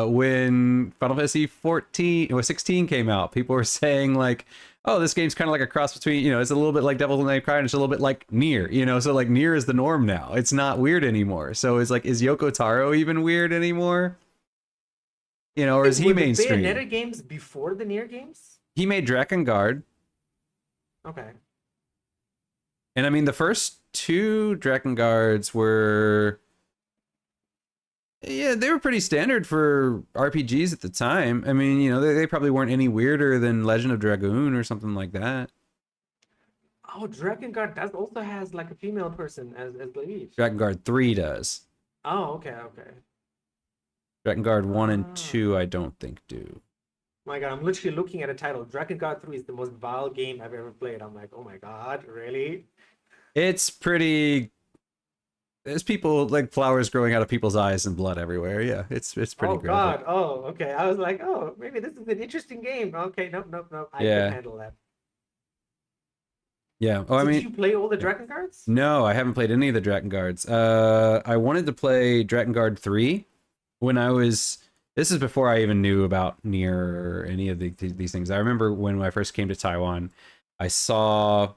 When Final Fantasy 14 or 16 came out, people were saying like, oh, this game's kind of like a cross between, it's a little bit like Devil May Cry and it's a little bit like Nier, so like Nier is the norm now. It's not weird anymore. So it's like, is Yoko Taro even weird anymore? Or is he mainstream? Were the Bayonetta games before the Nier games? He made Drakengard. Okay. And I mean, the first 2 Drakengards were, yeah, they were pretty standard for RPGs at the time. I mean, they probably weren't any weirder than Legend of Dragoon or something like that. Oh, Drakengard also has like a female person as the lead. Drakengard 3 does. Oh, okay. Drakengard 1 and 2, I don't think do. My God, I'm literally looking at a title. Dragon Guard 3 is the most vile game I've ever played. I'm like, oh my God, really? It's pretty. There's people like flowers growing out of people's eyes and blood everywhere. Yeah, it's pretty Oh graphic. God. Oh, okay. I was like, oh, maybe this is an interesting game. Okay, nope, nope, nope. I couldn't Yeah, handle that. yeah. Oh, I So did mean, you play all the yeah. Dragon Guards? No, I haven't played any of the Dragon Guards. I wanted to play Dragon Guard 3 when I was. This is before I even knew about Nier or any of these things. I remember when I first came to Taiwan, I saw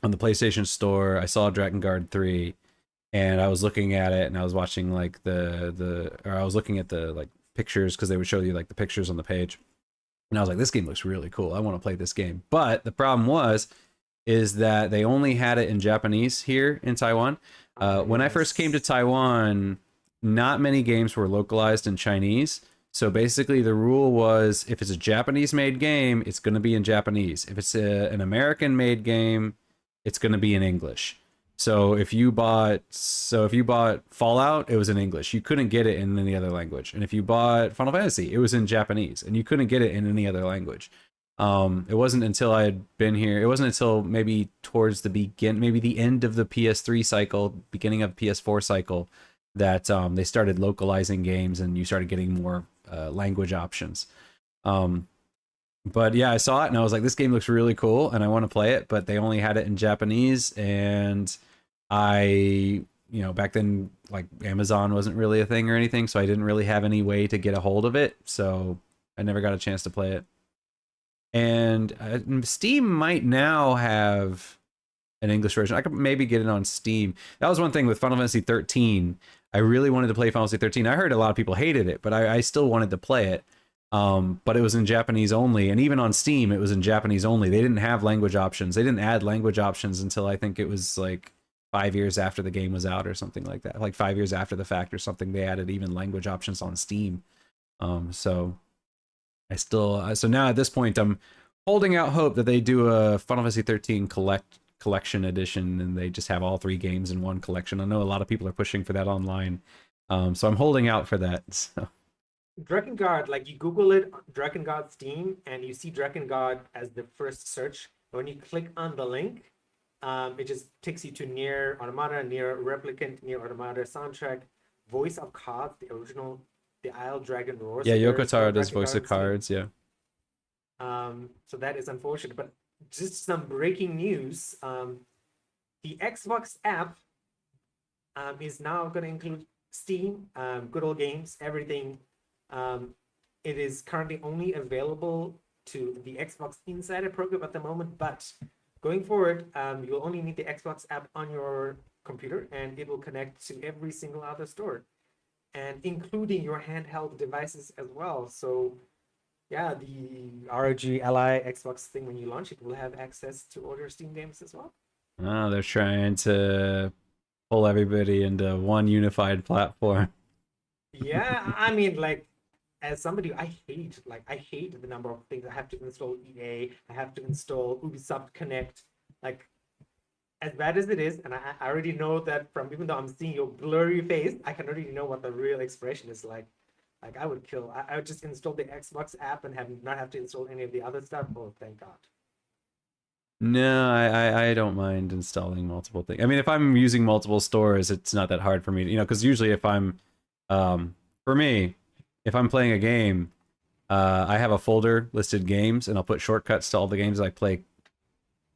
on the PlayStation Store, I saw Dragon Guard 3, and I was looking at it, and I was watching like or I was looking at the like pictures because they would show you like the pictures on the page, and I was like, this game looks really cool. I want to play this game. But the problem is that they only had it in Japanese here in Taiwan. When I first came to Yes. Taiwan, not many games were localized in Chinese. So basically, the rule was if it's a Japanese made game, it's going to be in Japanese. If it's an American made game, it's going to be in English. So if you bought Fallout, it was in English. You couldn't get it in any other language. And if you bought Final Fantasy, it was in Japanese, and you couldn't get it in any other language. It wasn't until I had been here. It wasn't until maybe towards maybe the end of the PS3 cycle, beginning of PS4 cycle, that they started localizing games and you started getting more language options. But yeah, I saw it and I was like, this game looks really cool and I want to play it, but they only had it in Japanese. And back then, like Amazon wasn't really a thing or anything, so I didn't really have any way to get a hold of it. So I never got a chance to play it. And Steam might now have an English version. I could maybe get it on Steam. That was one thing with Final Fantasy 13. I really wanted to play Final Fantasy 13. I heard a lot of people hated it, but I still wanted to play it. But it was in Japanese only, and even on Steam, it was in Japanese only. They didn't have language options. They didn't add language options until I think it was like 5 years after the game was out or something like that. Like 5 years after the fact or something, they added even language options on Steam. So now at this point, I'm holding out hope that they do a Final Fantasy 13 collection edition and they just have all 3 games in one collection. I know a lot of people are pushing for that online. So I'm holding out for that. So. Dragon Guard, like you Google it, Dragon Guard Steam, and you see Dragon Guard as the first search. When you click on the link, it just takes you to Nier Automata, Nier Replicant, Nier Automata soundtrack, Voice of Cards, the original, the Isle Dragon Roars. Yeah, there Yoko is no Taro does Dragon voice of Guard Steam. cards, yeah. So that is unfortunate. But just some breaking news. The Xbox app is now going to include Steam, good old games, everything. It is currently only available to the Xbox Insider program at the moment, but going forward, you'll only need the Xbox app on your computer, and it will connect to every single other store, and including your handheld devices as well. So yeah, the ROG Ally Xbox thing, when you launch it, will have access to all your Steam games as well. Oh, they're trying to pull everybody into one unified platform. Yeah, I mean, like, as somebody, I hate the number of things I have to install. EA, I have to install Ubisoft Connect. Like, as bad as it is, and I already know that from, even though I'm seeing your blurry face, I can already know what the real expression is like. Like, I would kill. I would just install the Xbox app and not have to install any of the other stuff. Oh, thank God. No, I don't mind installing multiple things. I mean, if I'm using multiple stores, it's not that hard for me, because usually if I'm, for me, if I'm playing a game, I have a folder listed games, and I'll put shortcuts to all the games I play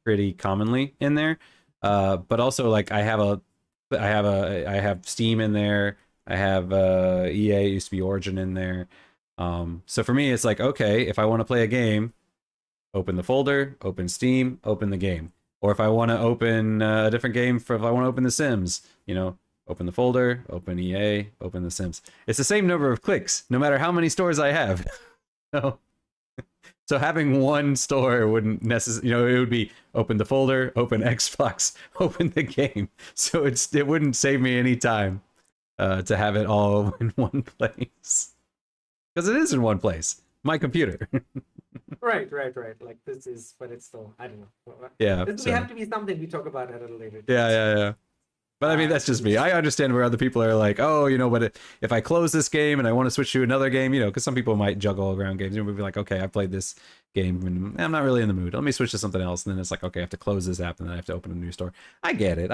pretty commonly in there. But also, like, I have Steam in there. I have EA, it used to be Origin in there. So for me, it's like, okay, if I want to play a game, open the folder, open Steam, open the game. Or if I want to open a different game, if I want to open The Sims, open the folder, open EA, open The Sims. It's the same number of clicks, no matter how many stores I have. So having one store wouldn't necessarily, it would be open the folder, open Xbox, open the game. So it wouldn't save me any time to have it all in one place. Because it is in one place, my computer. Right. Like, this is, but it's still, I don't know. Yeah. This will have to be something we talk about at a later date. Yeah. But I mean, that's just me. I understand where other people are like, oh, you know, but if I close this game and I want to switch to another game, you know, because some people might juggle around games. You know, we'd be like, okay, I played this game and I'm not really in the mood. Let me switch to something else. And then it's like, okay, I have to close this app and then I have to open a new store. I get it.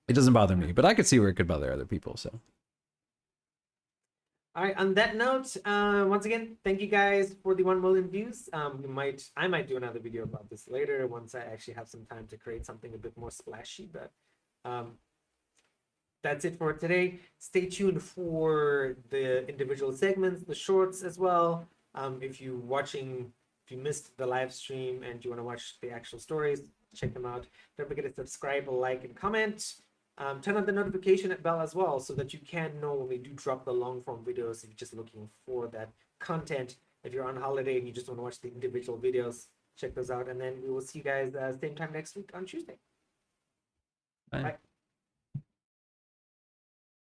It doesn't bother me, but I could see where it could bother other people. So. All right. On that note, once again, thank you guys for the 1 million views. I might do another video about this later once I actually have some time to create something a bit more splashy. But that's it for today. Stay tuned for the individual segments, the shorts as well. If you missed the live stream and you want to watch the actual stories, check them out. Don't forget to subscribe, like, and comment. Turn on the notification bell as well so that you can know when we do drop the long form videos. If you're just looking for that content, if you're on holiday and you just want to watch the individual videos, check those out. And then we will see you guys same time next week on Tuesday. Bye. Bye.